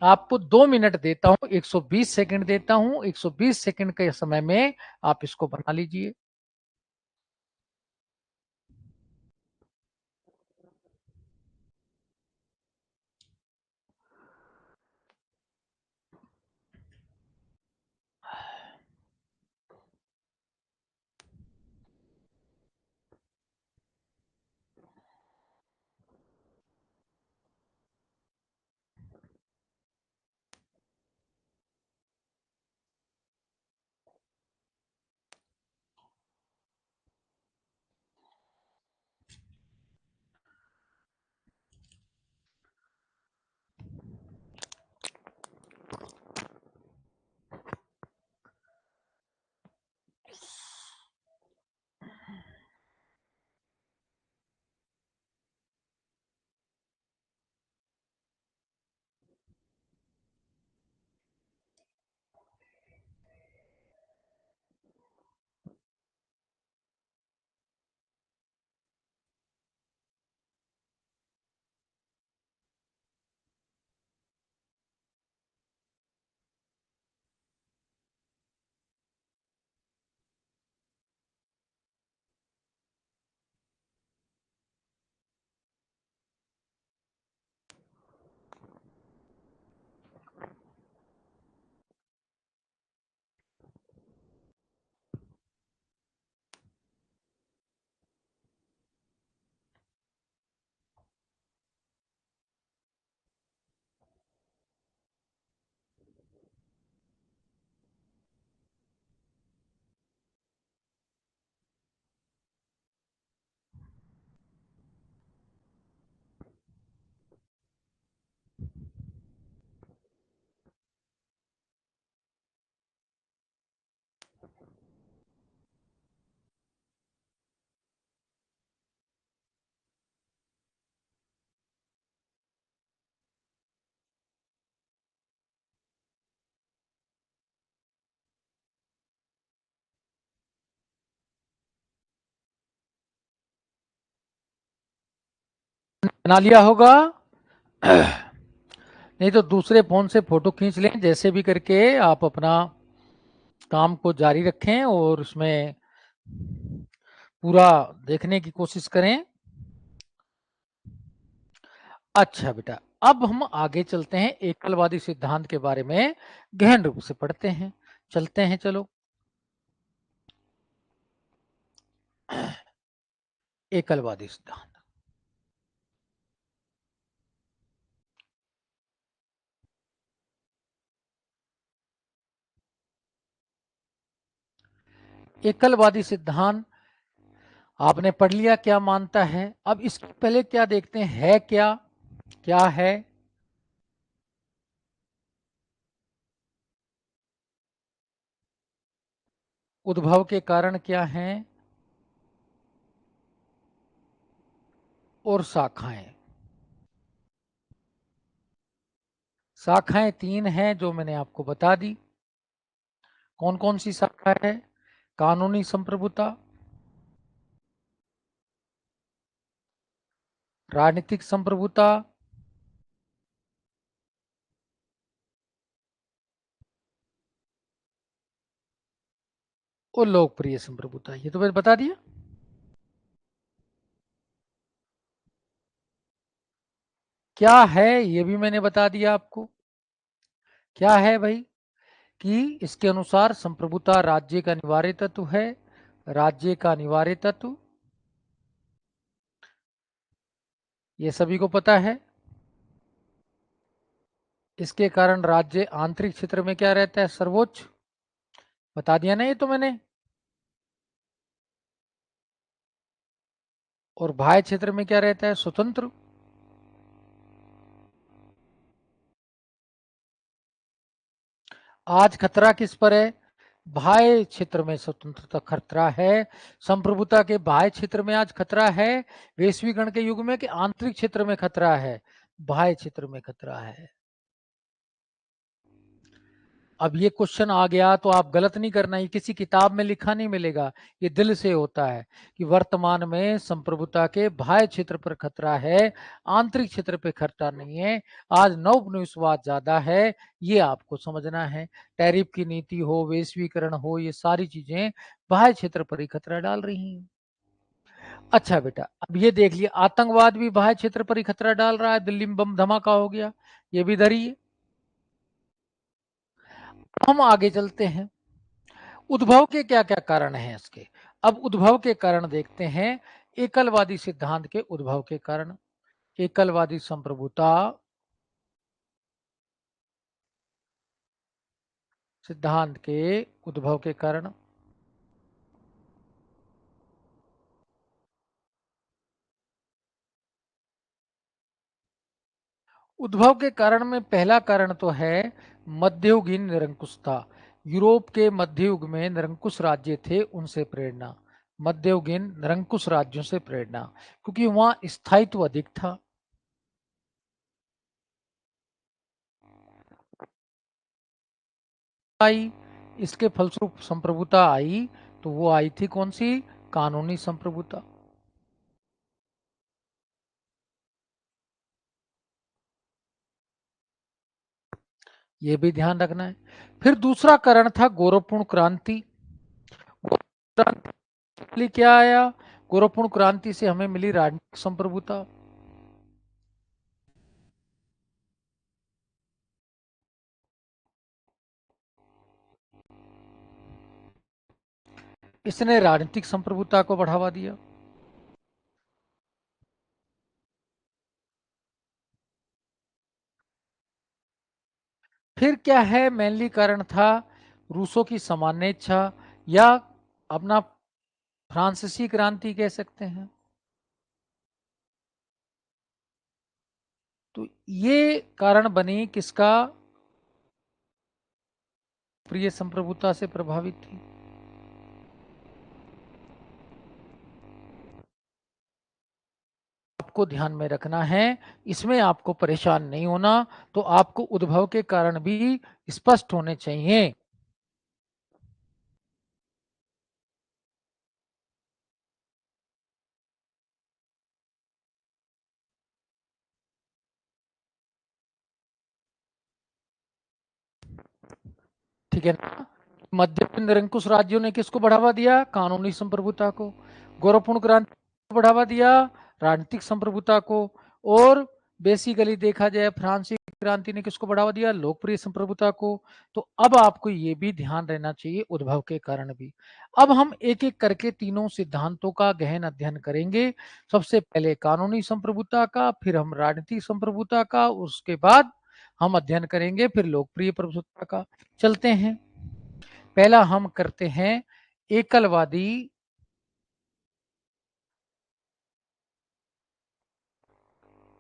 आपको 2 मिनट देता हूं, 120 सेकंड देता हूं, 120 सेकंड के समय में आप इसको बना लीजिए। बना लिया होगा। नहीं तो दूसरे फोन से फोटो खींच लें, जैसे भी करके आप अपना काम को जारी रखें और उसमें पूरा देखने की कोशिश करें। अच्छा बेटा, अब हम आगे चलते हैं, एकलवादी सिद्धांत के बारे में गहन रूप से पढ़ते हैं। चलते हैं, चलो। एकलवादी सिद्धांत। एकलवादी सिद्धांत आपने पढ़ लिया क्या मानता है। अब इसके पहले क्या देखते हैं, है क्या, क्या है। उद्भव के कारण क्या हैं और शाखाएं। शाखाएं 3 हैं जो मैंने आपको बता दी। कौन कौन सी शाखा है। कानूनी संप्रभुता, राजनीतिक संप्रभुता और लोकप्रिय संप्रभुता। ये तो मैंने बता दिया। क्या है ये भी मैंने बता दिया आपको। क्या है भाई, कि इसके अनुसार संप्रभुता राज्य का अनिवार्य तत्व है। राज्य का अनिवार्य तत्व, ये सभी को पता है। इसके कारण राज्य आंतरिक क्षेत्र में क्या रहता है, सर्वोच्च। बता दिया ना ये तो मैंने। और बाह्य क्षेत्र में क्या रहता है, स्वतंत्र। आज खतरा किस पर है, बाह्य क्षेत्र में स्वतंत्रता खतरा है। संप्रभुता के बाह्य क्षेत्र में आज खतरा है, वैश्वीकरण के युग में, कि आंतरिक क्षेत्र में खतरा है, बाह्य क्षेत्र में खतरा है। अब ये क्वेश्चन आ गया तो आप गलत नहीं करना, ये किसी किताब में लिखा नहीं मिलेगा, ये दिल से होता है कि वर्तमान में संप्रभुता के बाह्य क्षेत्र पर खतरा है, आंतरिक क्षेत्र पर खतरा नहीं है। आज नवोपनिवेशवाद ज्यादा है, ये आपको समझना है। टैरिफ की नीति हो, वैश्वीकरण हो, ये सारी चीजें बाह्य क्षेत्र पर ही खतरा डाल रही हैं। अच्छा बेटा, अब ये देख लिया, आतंकवाद भी बाह्य क्षेत्र पर ही खतरा डाल रहा है, दिल्ली में बम धमाका हो गया, ये भी धरी है। हम आगे चलते हैं, उद्भव के क्या क्या कारण हैं इसके। अब उद्भव के कारण देखते हैं, एकलवादी सिद्धांत के उद्भव के कारण। एकलवादी संप्रभुता सिद्धांत के उद्भव के कारण। उद्भव के कारण में पहला कारण तो है मध्ययुगीन निरंकुशता। यूरोप के मध्ययुग में निरंकुश राज्य थे, उनसे प्रेरणा। मध्ययुगीन निरंकुश राज्यों से प्रेरणा, क्योंकि वहां स्थायित्व अधिक था। आई, इसके फलस्वरूप संप्रभुता आई, तो वो आई थी कौन सी, कानूनी संप्रभुता। ये भी ध्यान रखना है। फिर दूसरा कारण था गौरवपूर्ण क्रांति। क्रांति क्या आया, गौरवपूर्ण क्रांति से हमें मिली राजनीतिक संप्रभुता। इसने राजनीतिक संप्रभुता को बढ़ावा दिया। फिर क्या है, मेनली कारण था रूसों की सामान्य इच्छा, या अपना फ्रांसीसी क्रांति कह सकते हैं। तो ये कारण बनी किसका, प्रिय संप्रभुता से प्रभावित थी। आपको ध्यान में रखना है, इसमें आपको परेशान नहीं होना, तो आपको उद्भव के कारण भी स्पष्ट होने चाहिए। ठीक है ना। मध्य में निरंकुश राज्यों ने किसको बढ़ावा दिया? कानूनी संप्रभुता को। गौरवपूर्ण क्रांति को बढ़ावा दिया? राजनीतिक संप्रभुता को। और बेसिकली देखा जाए फ्रांसीसी क्रांति ने किसको बढ़ावा दिया? लोकप्रिय संप्रभुता को। तो अब आपको ये भी ध्यान रहना चाहिए उद्भव के कारण भी। अब हम एक एक करके तीनों सिद्धांतों का गहन अध्ययन करेंगे। सबसे पहले कानूनी संप्रभुता का, फिर हम राजनीतिक संप्रभुता का, उसके बाद हम अध्ययन करेंगे फिर लोकप्रिय प्रभुत्व का। चलते हैं। पहला हम करते हैं एकलवादी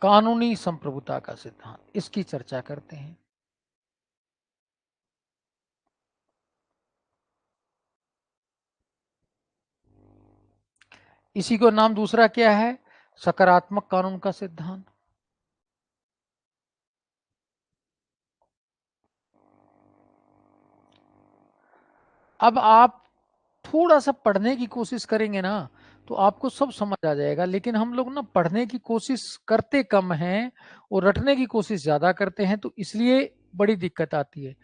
कानूनी संप्रभुता का सिद्धांत, इसकी चर्चा करते हैं। इसी को नाम दूसरा क्या है? सकारात्मक कानून का सिद्धांत। अब आप थोड़ा सा पढ़ने की कोशिश करेंगे ना तो आपको सब समझ आ जाएगा, लेकिन हम लोग ना पढ़ने की कोशिश करते कम हैं और रटने की कोशिश ज्यादा करते हैं, तो इसलिए बड़ी दिक्कत आती है।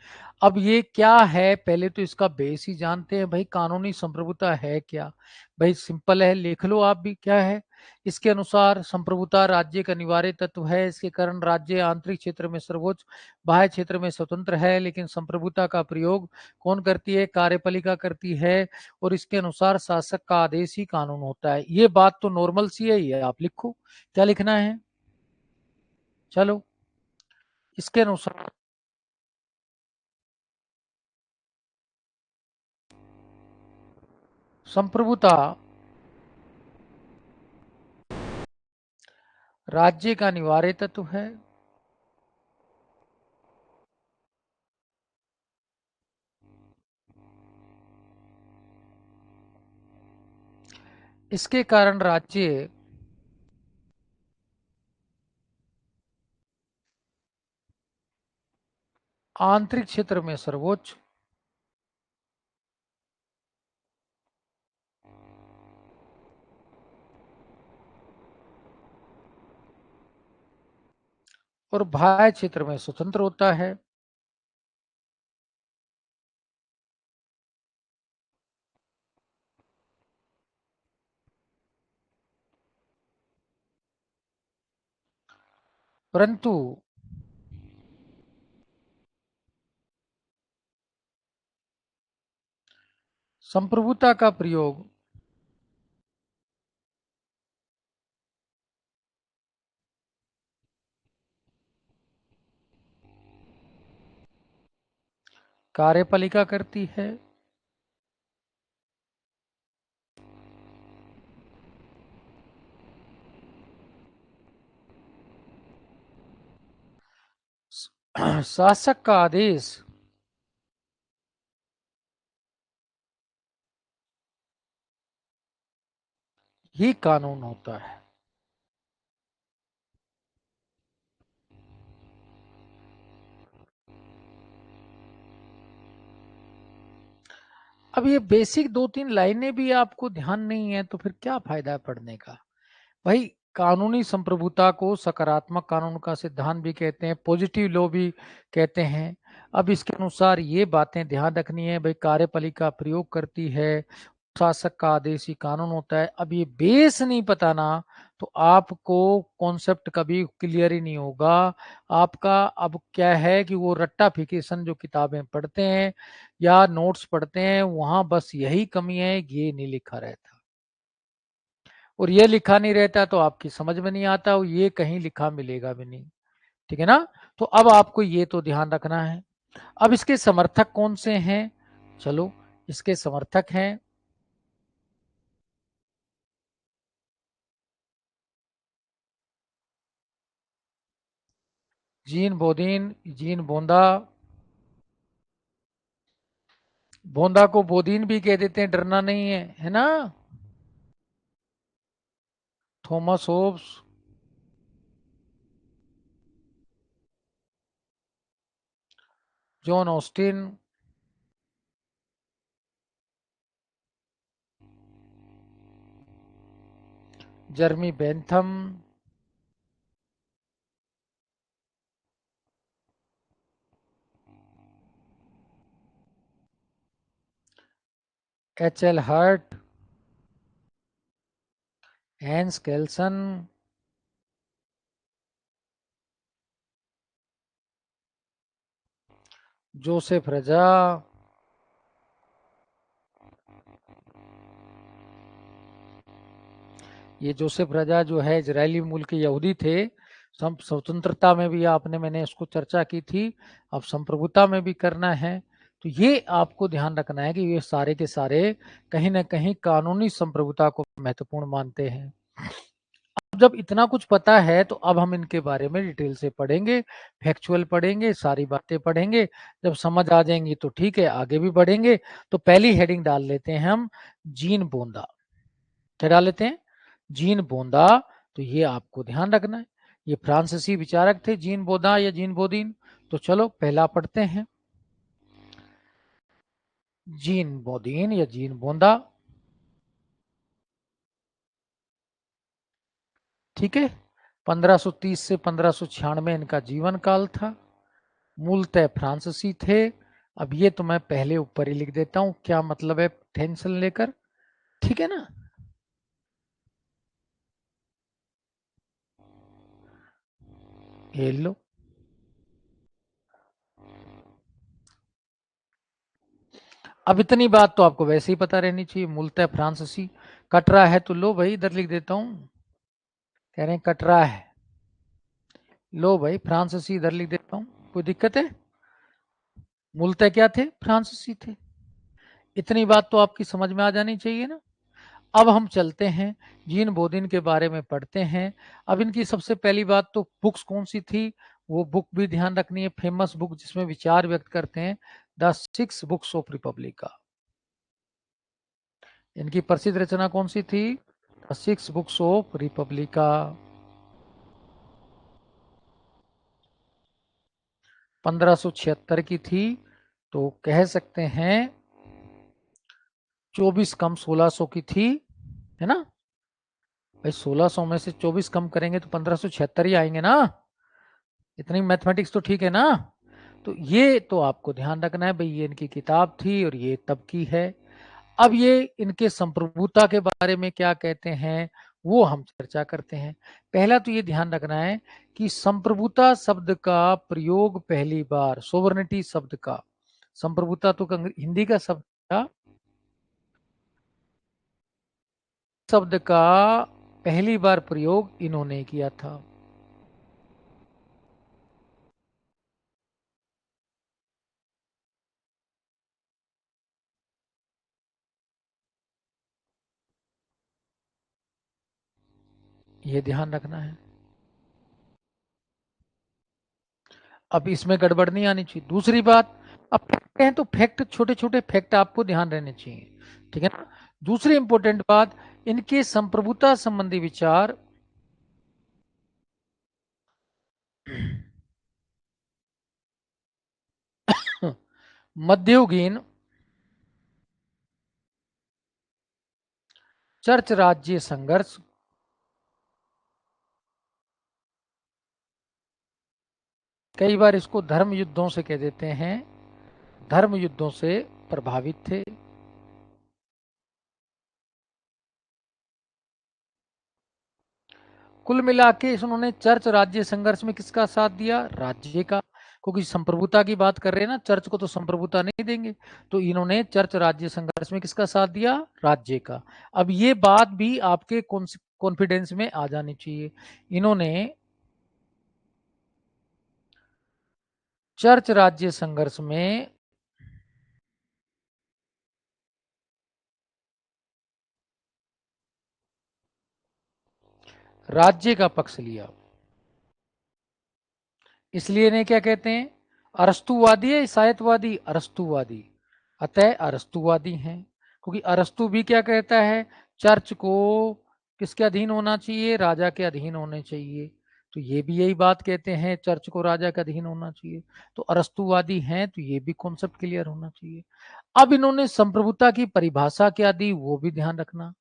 अब ये क्या है, पहले तो इसका बेस ही जानते हैं। भाई कानूनी संप्रभुता है क्या? भाई सिंपल है, लिख लो आप भी। क्या है? इसके अनुसार संप्रभुता राज्य का अनिवार्य तत्व है। इसके कारण राज्य आंतरिक क्षेत्र में सर्वोच्च, बाह्य क्षेत्र में स्वतंत्र है। लेकिन संप्रभुता का प्रयोग कौन करती है? कार्यपालिका करती है। और इसके अनुसार शासक का आदेश ही कानून होता है। ये बात तो नॉर्मल सी है, ये आप लिखो। क्या लिखना है? चलो, इसके अनुसार संप्रभुता राज्य का अनिवार्य तत्व है। इसके कारण राज्य आंतरिक क्षेत्र में सर्वोच्च, और बाह्य क्षेत्र में स्वतंत्र होता है। परंतु संप्रभुता का प्रयोग कार्यपालिका करती है। शासक का आदेश ही कानून होता है। अब ये बेसिक दो तीन लाइनें भी आपको ध्यान नहीं है तो फिर क्या फायदा है पढ़ने का? भाई कानूनी संप्रभुता को सकारात्मक कानून का सिद्धांत भी कहते हैं, पॉजिटिव लॉ भी कहते हैं। अब इसके अनुसार ये बातें ध्यान रखनी है। भाई कार्यपालिका प्रयोग करती है, शासक का आदेश ही कानून होता है। अब ये बेस नहीं पता ना तो आपको कॉन्सेप्ट कभी क्लियर ही नहीं होगा आपका। अब क्या है कि वो रट्टा फिकेशन जो किताबें पढ़ते हैं या नोट्स पढ़ते हैं, वहां बस यही कमी है, ये नहीं लिखा रहता। और ये लिखा नहीं रहता तो आपकी समझ में नहीं आता, और ये कहीं लिखा मिलेगा भी नहीं। ठीक है ना। तो अब आपको ये तो ध्यान रखना है। अब इसके समर्थक कौन से हैं? चलो, इसके समर्थक हैं जीन बोदीन, जीन बोंदा। बोंदा को बोदीन भी कह देते हैं, डरना नहीं है ना। Thomas Hobbes, John Austin, Jeremy Bentham, H.L. Hart, Hans Kelsen, Joseph Raz, ये जोसेफ रजा जो है इजरायली मूल के यहूदी थे। स्वतंत्रता में भी आपने मैंने इसको चर्चा की थी, अब संप्रभुता में भी करना है। तो ये आपको ध्यान रखना है कि ये सारे के सारे कहीं ना कहीं कानूनी संप्रभुता को महत्वपूर्ण मानते हैं। अब जब इतना कुछ पता है तो अब हम इनके बारे में डिटेल से पढ़ेंगे, फैक्चुअल पढ़ेंगे, सारी बातें पढ़ेंगे। जब समझ आ जाएंगी तो ठीक है, आगे भी बढ़ेंगे। तो पहली हेडिंग डाल लेते हैं हम, जीन बोंदा। क्या डाल लेते हैं? जीन बोंदा। तो ये आपको ध्यान रखना है, ये फ्रांसीसी विचारक थे, जीन बोंदा या जीन बोदीन। तो चलो पहला पढ़ते हैं, जीन बोदीन या जीन बोंदा। ठीक है, 1530 से 1596 इनका जीवन काल था। मूलतः फ्रांसीसी थे। अब ये तो मैं पहले ऊपर ही लिख देता हूं, क्या मतलब है टेंशन लेकर, ठीक है ना। ये लो, अब इतनी बात तो आपको वैसे ही पता रहनी चाहिए, मूलतः फ्रांसीसी। कट रहा है तो लो भाई, इधर लिख देता हूं, कह रहे हैं कट रहा है, लो भाई फ्रांसीसी इधर लिख देता हूं, कोई दिक्कत है? मूलतः क्या थे? फ्रांसीसी थे। इतनी बात तो आपकी समझ में आ जानी चाहिए ना। अब हम चलते हैं, जीन बोदिन के बारे में पढ़ते हैं। अब इनकी सबसे पहली बात तो बुक्स कौन सी थी, वो बुक भी ध्यान रखनी है, फेमस बुक जिसमें विचार व्यक्त करते हैं, द 6 बुक्स ऑफ रिपब्लिका। इनकी प्रसिद्ध रचना कौन सी थी? The 6 books of Republica. 1576 की थी। तो कह सकते हैं 24 कम 1600 की थी, है ना भाई। 1600 में से 24 कम करेंगे तो 1576 ही आएंगे ना। इतनी मैथमेटिक्स तो ठीक है ना। तो ये तो आपको ध्यान रखना है भाई, ये इनकी किताब थी और ये तब की है। अब ये इनके संप्रभुता के बारे में क्या कहते हैं वो हम चर्चा करते हैं। पहला तो ये ध्यान रखना है कि संप्रभुता शब्द का प्रयोग पहली बार, सोवर्निटी शब्द का, संप्रभुता तो हिंदी का शब्द था, शब्द का पहली बार प्रयोग इन्होंने किया था। ये ध्यान रखना है। अब इसमें गड़बड़ नहीं आनी चाहिए। दूसरी बात, अब फैक्ट हैं तो फैक्ट, छोटे छोटे फैक्ट आपको ध्यान रहने चाहिए, ठीक है ना। दूसरी इंपॉर्टेंट बात, इनके संप्रभुता संबंधी विचार मध्ययुगीन चर्च राज्य संघर्ष, कई बार इसको धर्म युद्धों से कह देते हैं, धर्म युद्धों से प्रभावित थे। कुल मिला के इन्होंने चर्च राज्य संघर्ष में किसका साथ दिया? राज्य का। क्योंकि संप्रभुता की बात कर रहे हैं ना, चर्च को तो संप्रभुता नहीं देंगे। तो इन्होंने चर्च राज्य संघर्ष में किसका साथ दिया? राज्य का। अब ये बात भी आपके कॉन्फिडेंस में आ जानी चाहिए। इन्होंने चर्च राज्य संघर्ष में राज्य का पक्ष लिया। इसलिए इन्हें क्या कहते हैं? अरस्तुवादी है, ईसायतवादी? अरस्तुवादी। अतः अरस्तुवादी हैं। क्योंकि अरस्तु भी क्या कहता है? चर्च को किसके अधीन होना चाहिए? राजा के अधीन होने चाहिए। तो ये भी यही बात कहते हैं, चर्च को राजा के अधीन होना चाहिए। तो अरस्तुवादी हैं, तो ये भी कॉन्सेप्ट क्लियर होना चाहिए। अब इन्होंने संप्रभुता की परिभाषा क्या दी वो भी ध्यान रखना।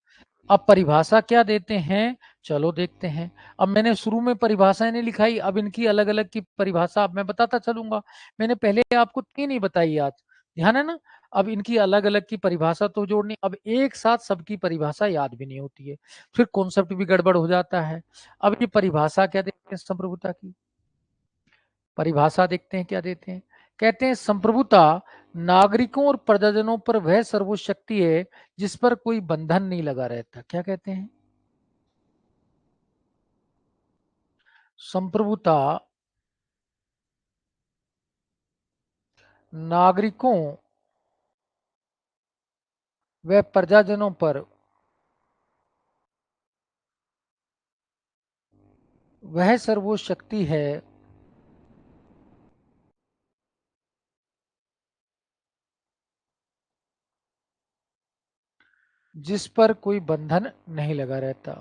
अब परिभाषा क्या देते हैं, चलो देखते हैं। अब मैंने शुरू में परिभाषाएं नहीं लिखाई, अब इनकी अलग अलग की परिभाषा अब मैं बताता चलूंगा। मैंने पहले आपको तीन ही बताई आज, ध्यान है ना। अब इनकी अलग अलग की परिभाषा तो जोड़नी, अब एक साथ सबकी परिभाषा याद भी नहीं होती है, फिर कॉन्सेप्ट भी गड़बड़ हो जाता है। अब ये परिभाषा क्या देते हैं संप्रभुता की, परिभाषा देखते हैं क्या देते हैं। कहते हैं संप्रभुता नागरिकों और प्रजाजनों पर वह सर्वोच्च शक्ति है जिस पर कोई बंधन नहीं लगा रहता। क्या कहते हैं? संप्रभुता नागरिकों व प्रजाजनों पर वह सर्वोच्च शक्ति है जिस पर कोई बंधन नहीं लगा रहता।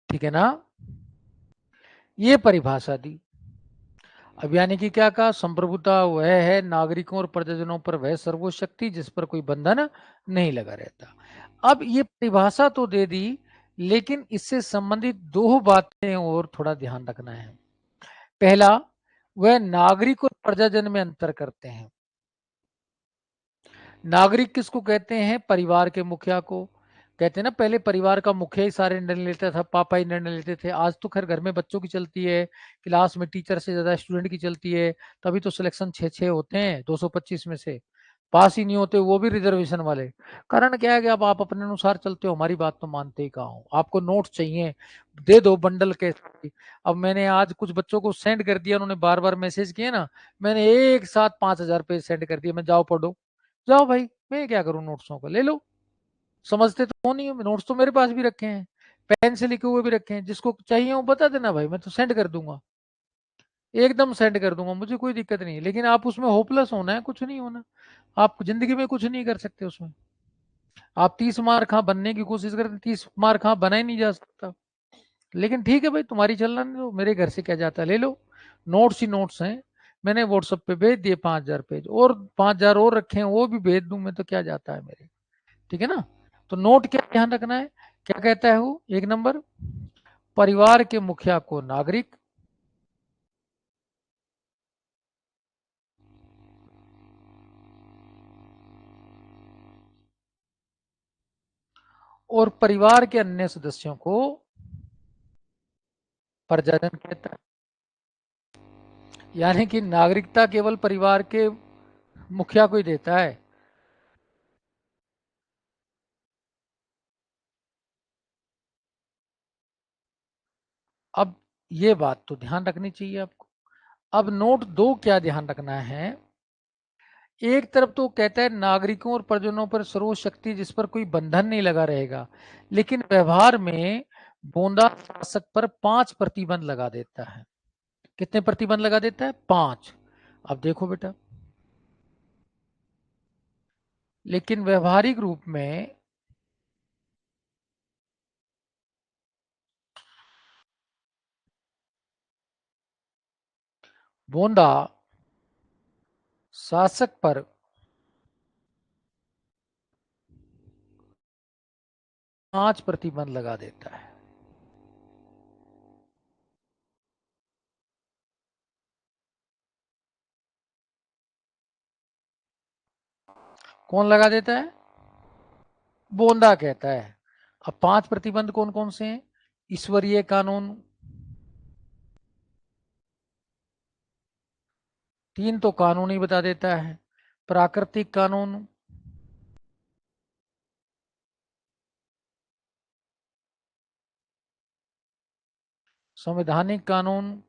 ठीक है ना, ये परिभाषा दी। अब यानी कि क्या कहा, संप्रभुता वह है नागरिकों और प्रजाजनों पर वह सर्वोच्च शक्ति जिस पर कोई बंधन नहीं लगा रहता। अब ये परिभाषा तो दे दी, लेकिन इससे संबंधित दो बातें और थोड़ा ध्यान रखना है। पहला, वह नागरिक और प्रजाजन में अंतर करते हैं। नागरिक किसको कहते हैं? परिवार के मुखिया को कहते हैं ना, पहले परिवार का मुखिया ही सारे निर्णय लेता था, पापा ही निर्णय लेते थे। आज तो खैर घर में बच्चों की चलती है, क्लास में टीचर से ज्यादा स्टूडेंट की चलती है, तभी तो सिलेक्शन 6-6 होते हैं 225 में से, पास ही नहीं होते वो भी रिजर्वेशन वाले। कारण क्या है कि अब आप अपने अनुसार चलते हो, हमारी बात तो मानते ही कहाँ हो। आपको नोट्स चाहिए, दे दो बंडल के। अब मैंने आज कुछ बच्चों को सेंड कर दिया, उन्होंने बार बार मैसेज किए ना, मैंने एक साथ 5,000 पेज सेंड कर दिए। मैं, जाओ पढ़ो, जाओ भाई, मैं क्या करूं, नोट्सों को ले लो। समझते तो नहीं हो, नोट्स तो मेरे पास भी रखे हैं, पेन से लिखे हुए भी रखे हैं, जिसको चाहिए वो बता देना भाई, मैं तो सेंड कर दूंगा, एकदम सेंड कर दूंगा, मुझे कोई दिक्कत नहीं है। लेकिन आप उसमें होपलेस होना है, कुछ नहीं होना, आप जिंदगी में कुछ नहीं कर सकते उसमें। आप 30 मार्क हाँ बनने की कोशिश करते, 30 मार्क हाँ बना ही नहीं जा सकता। लेकिन ठीक है भाई, तुम्हारी चलना नहीं, तो मेरे घर से क्या जाता है, ले लो, नोट्स ही नोट्स हैं। मैंने व्हाट्सएप पे भेज दिए 5,000 पेज, और 5,000 और रखे हैं, वो भी भेज दूं मैं, तो क्या जाता है मेरे। ठीक है ना। तो नोट क्या ध्यान रखना है, क्या कहता है वो, एक नंबर, परिवार के मुखिया को नागरिक, और परिवार के अन्य सदस्यों को प्रजाजन कहता है। यानी कि नागरिकता केवल परिवार के मुखिया को ही देता है। अब ये बात तो ध्यान रखनी चाहिए आपको। अब नोट दो क्या ध्यान रखना है, एक तरफ तो कहता है नागरिकों और प्रजनों पर सर्वोच्च शक्ति जिस पर कोई बंधन नहीं लगा रहेगा, लेकिन व्यवहार में गोंदा शासक पर 5 प्रतिबंध लगा देता है। कितने प्रतिबंध लगा देता है? 5। अब देखो बेटा, लेकिन व्यवहारिक रूप में गोंदा शासक पर 5 प्रतिबंध लगा देता है। कौन लगा देता है? गोंदा कहता है। अब 5 प्रतिबंध कौन कौन से हैं? ईश्वरीय कानून, 3 तो कानून ही बता देता है, प्राकृतिक कानून, संवैधानिक कानून,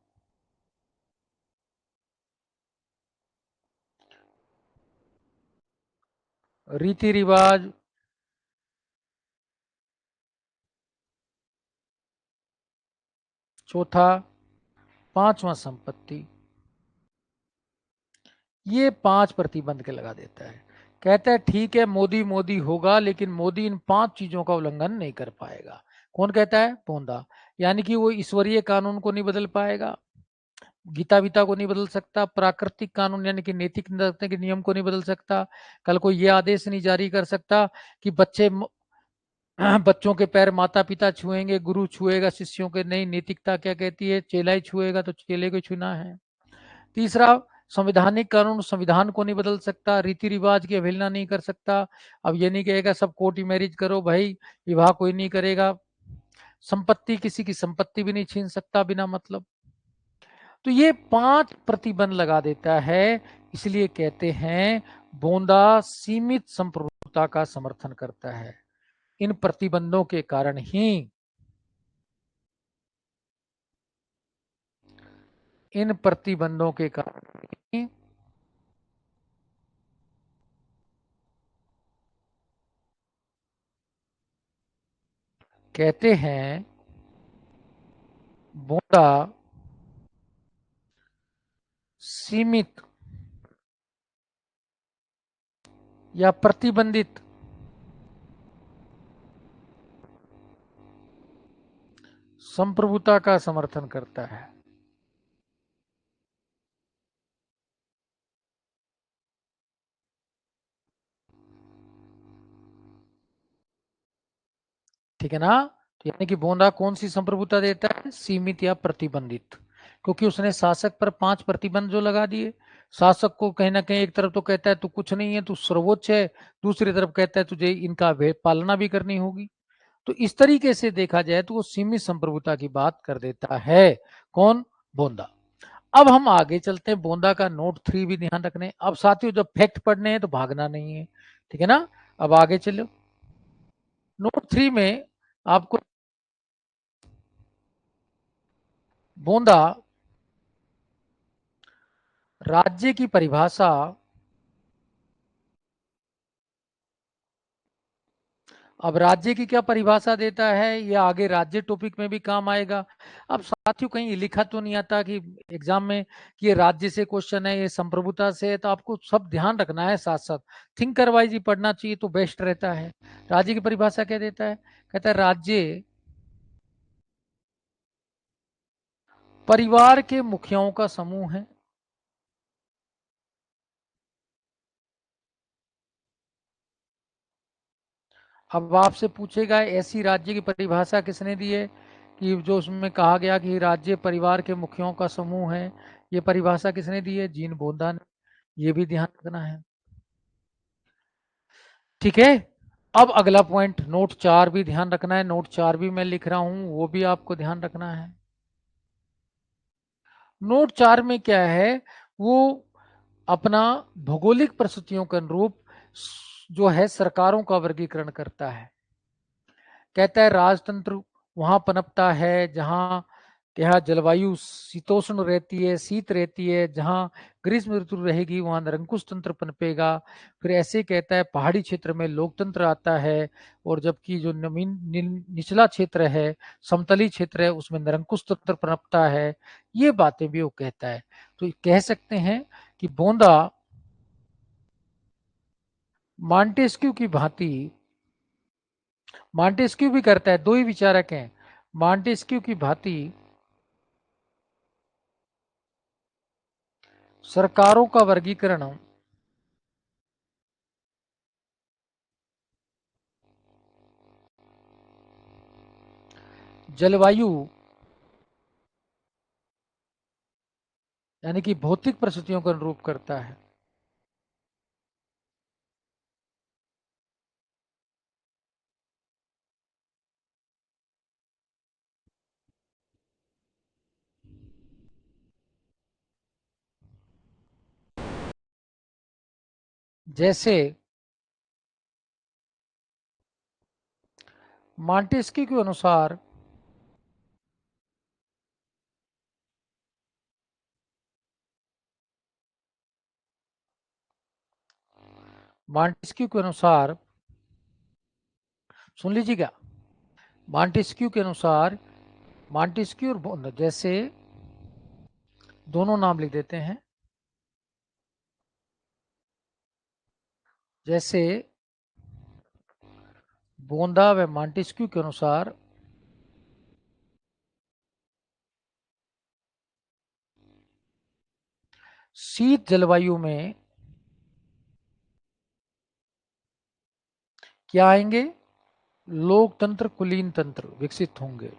रीति रिवाज, चौथा, पांचवा संपत्ति। ये 5 प्रतिबंध के लगा देता है। कहता है ठीक है, मोदी मोदी होगा, लेकिन मोदी इन 5 चीजों का उल्लंघन नहीं कर पाएगा। कौन कहता है? पोंदा। यानी कि वो ईश्वरीय कानून को नहीं बदल पाएगा, गीता वीता को नहीं बदल सकता, प्राकृतिक कानून यानी कि नैतिक के नियम को नहीं बदल सकता, कल को ये आदेश नहीं जारी कर सकता कि बच्चों के पैर माता पिता छुएंगे, गुरु छुएगा शिष्यों के, नहीं, नैतिकता क्या कहती है, चेला ही छुएगा तो चेले को छूना है। तीसरा, संवैधानिक कानून संविधान को नहीं बदल सकता, रीति रिवाज की अवहेलना नहीं कर सकता। अब ये नहीं कहेगा सब कोर्ट मैरिज करो भाई, विवाह कोई नहीं करेगा। संपत्ति, किसी की संपत्ति भी नहीं छीन सकता बिना मतलब। तो ये 5 प्रतिबंध लगा देता है, इसलिए कहते हैं बोंदा सीमित संप्रभुता का समर्थन करता है। इन प्रतिबंधों के कारण ही इन प्रतिबंधों के कारण ही कहते हैं बोंदा सीमित या प्रतिबंधित संप्रभुता का समर्थन करता है। ठीक है ना? तो यानी कि बोंदा कौन सी संप्रभुता देता है? सीमित या प्रतिबंधित, क्योंकि उसने शासक पर 5 प्रतिबंध जो लगा दिए। शासक को कहीं ना कहीं एक तरफ तो कहता है तू कुछ नहीं है, तू सर्वोच्च है, दूसरी तरफ कहता है तुझे इनका पालना भी करनी होगी। तो इस तरीके से देखा जाए तो वो सीमित संप्रभुता की बात कर देता है। कौन? बोंदा। अब हम आगे चलते हैं, बोंदा का नोट 3 भी ध्यान रखने। अब साथियों जब फैक्ट पढ़ने हैं तो भागना नहीं है, ठीक है ना? अब आगे चलो, नोट 3 में आपको बोंदा राज्य की परिभाषा, अब राज्य की क्या परिभाषा देता है, ये आगे राज्य टॉपिक में भी काम आएगा। अब साथियों कहीं लिखा तो नहीं आता कि एग्जाम में कि ये राज्य से क्वेश्चन है, ये संप्रभुता से है, तो आपको सब ध्यान रखना है साथ साथ, थिंकर वाइज ही पढ़ना चाहिए तो बेस्ट रहता है। राज्य की परिभाषा क्या देता है? कहता है राज्य परिवार के मुखियाओं का समूह है। अब आपसे पूछेगा ऐसी राज्य की परिभाषा किसने दी है, कि जो उसमें कहा गया कि राज्य परिवार के मुखियाओं का समूह है, ये परिभाषा किसने दी है? जीन बोंदा ने। ये भी ध्यान रखना है, ठीक है। अब अगला पॉइंट नोट 4 भी ध्यान रखना है, नोट 4 भी मैं लिख रहा हूं, वो भी आपको ध्यान रखना है। नोट 4 में क्या है, वो अपना भौगोलिक परिस्थितियों के अनुरूप जो है सरकारों का वर्गीकरण करता है। कहता है राजतंत्र वहां पनपता है जहां क्या जलवायु शीतोष्ण रहती है, शीत रहती है, जहां ग्रीष्म ऋतु रहेगी वहां निरंकुश तंत्र पनपेगा। फिर ऐसे कहता है पहाड़ी क्षेत्र में लोकतंत्र आता है, और जबकि जो निचला क्षेत्र है, समतली क्षेत्र है, उसमें निरंकुश तंत्र पनपता है। ये बातें भी वो कहता है। तो कह सकते हैं कि बोंदा मॉन्टेस्क्यू की भांति, मॉन्टेस्क्यू भी करता है, दो ही विचारक हैं, मॉन्टेस्क्यू की भांति सरकारों का वर्गीकरण जलवायु यानी कि भौतिक परिस्थितियों का अनुरूप करता है। जैसे मॉन्टेस्क्यू के अनुसार मॉन्टेस्क्यू के अनुसार सुन लीजिएगा, मॉन्टेस्क्यू के अनुसार मॉन्टेस्क्यू और जैसे दोनों नाम लिख देते हैं। जैसे बोंदा व मॉन्टेस्क्यू के अनुसार शीत जलवायु में क्या आएंगे? लोकतंत्र, कुलीन तंत्र विकसित होंगे।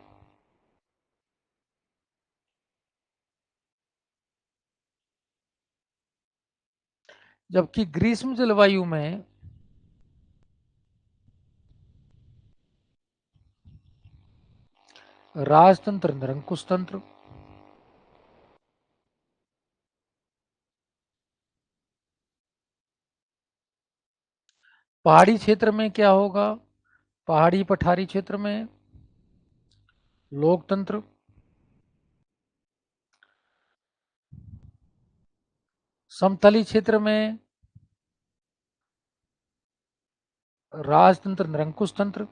जबकि ग्रीष्म जलवायु में राजतंत्र, निरंकुश तंत्र। पहाड़ी क्षेत्र में क्या होगा? पहाड़ी पठारी क्षेत्र में लोकतंत्र। समतली क्षेत्र में राजतंत्र, निरंकुश तंत्र।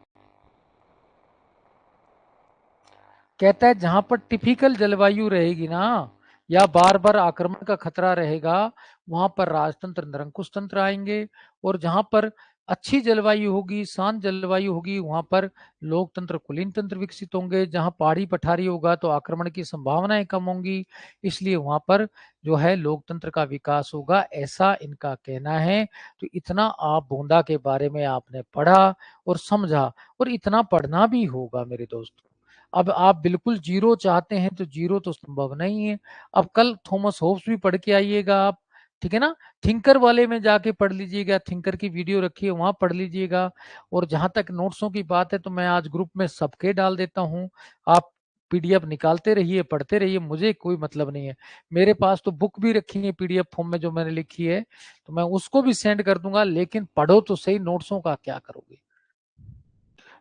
कहता है जहां पर टिपिकल जलवायु रहेगी ना, या बार बार आक्रमण का खतरा रहेगा, वहां पर राजतंत्र, निरंकुश तंत्र आएंगे। और जहां पर अच्छी जलवायु होगी, शांत जलवायु होगी, वहां पर लोकतंत्र, कुलीन तंत्र विकसित होंगे। जहां पहाड़ी पठारी होगा तो आक्रमण की संभावनाएं कम होंगी, इसलिए वहां पर जो है लोकतंत्र का विकास होगा, ऐसा इनका कहना है। तो इतना आप बूंदा के बारे में आपने पढ़ा और समझा, और इतना पढ़ना भी होगा मेरे दोस्तों। अब आप बिल्कुल जीरो चाहते हैं तो जीरो तो संभव नहीं है। अब कल थॉमस होब्स भी पढ़ के आइएगा आप, ठीक है ना। थिंकर वाले में जाके पढ़ लीजिएगा, थिंकर की वीडियो रखी है, वहां पढ़ लीजिएगा। और जहां तक नोट्सों की बात है तो मैं आज ग्रुप में सबके डाल देता हूं। आप पीडीएफ निकालते रहिए, पढ़ते रहिए, मुझे कोई मतलब नहीं है। मेरे पास तो बुक भी रखी है पीडीएफ फॉर्म में जो मैंने लिखी है, तो मैं उसको भी सेंड कर दूंगा। लेकिन पढ़ो तो सही, नोट्सों का क्या करोगे?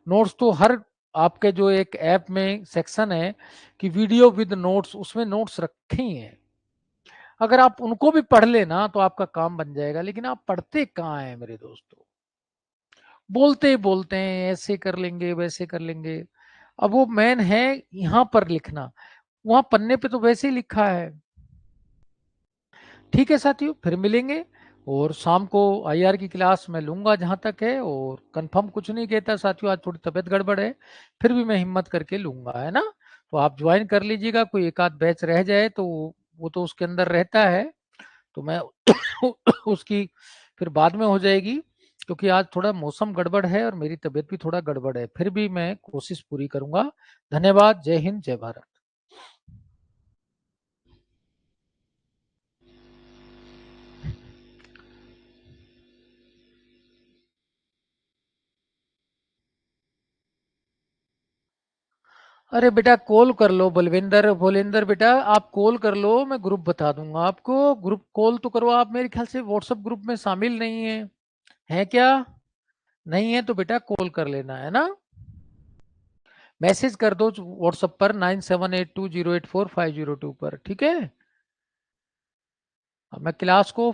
नोट्स तो हर आपके जो एक ऐप में सेक्शन है कि वीडियो विद नोट्स, उसमें नोट्स रखे ही हैं। अगर आप उनको भी पढ़ लेना तो आपका काम बन जाएगा। लेकिन आप पढ़ते कहाँ हैं मेरे दोस्तों? बोलते बोलते हैं ऐसे कर लेंगे, वैसे कर लेंगे। अब वो मेन है यहाँ पर लिखना, वहां पन्ने पे तो वैसे ही लिखा है। ठीक है साथियों, फिर मिलेंगे। और शाम को आईआर की क्लास में लूंगा जहां तक है। और कंफर्म कुछ नहीं कहता साथियों, आज थोड़ी तबीयत गड़बड़ है, फिर भी मैं हिम्मत करके लूंगा, है ना। तो आप ज्वाइन कर लीजिएगा, कोई एक आध बैच रह जाए तो वो तो उसके अंदर रहता है, तो मैं उसकी फिर बाद में हो जाएगी। क्योंकि आज थोड़ा मौसम गड़बड़ है और मेरी तबीयत भी थोड़ा गड़बड़ है, फिर भी मैं कोशिश पूरी करूंगा। धन्यवाद। जय हिंद, जय भारत। अरे बेटा कॉल कर लो, बलविंदर भोलेंदर बेटा, आप कॉल कर लो, मैं ग्रुप बता दूंगा आपको। ग्रुप कॉल तो करो आप, मेरे ख्याल से व्हाट्सएप ग्रुप में शामिल नहीं है क्या? नहीं है तो बेटा कॉल कर लेना, है ना। मैसेज कर दो व्हाट्सएप पर 9782084502 पर, ठीक है। अब मैं क्लास को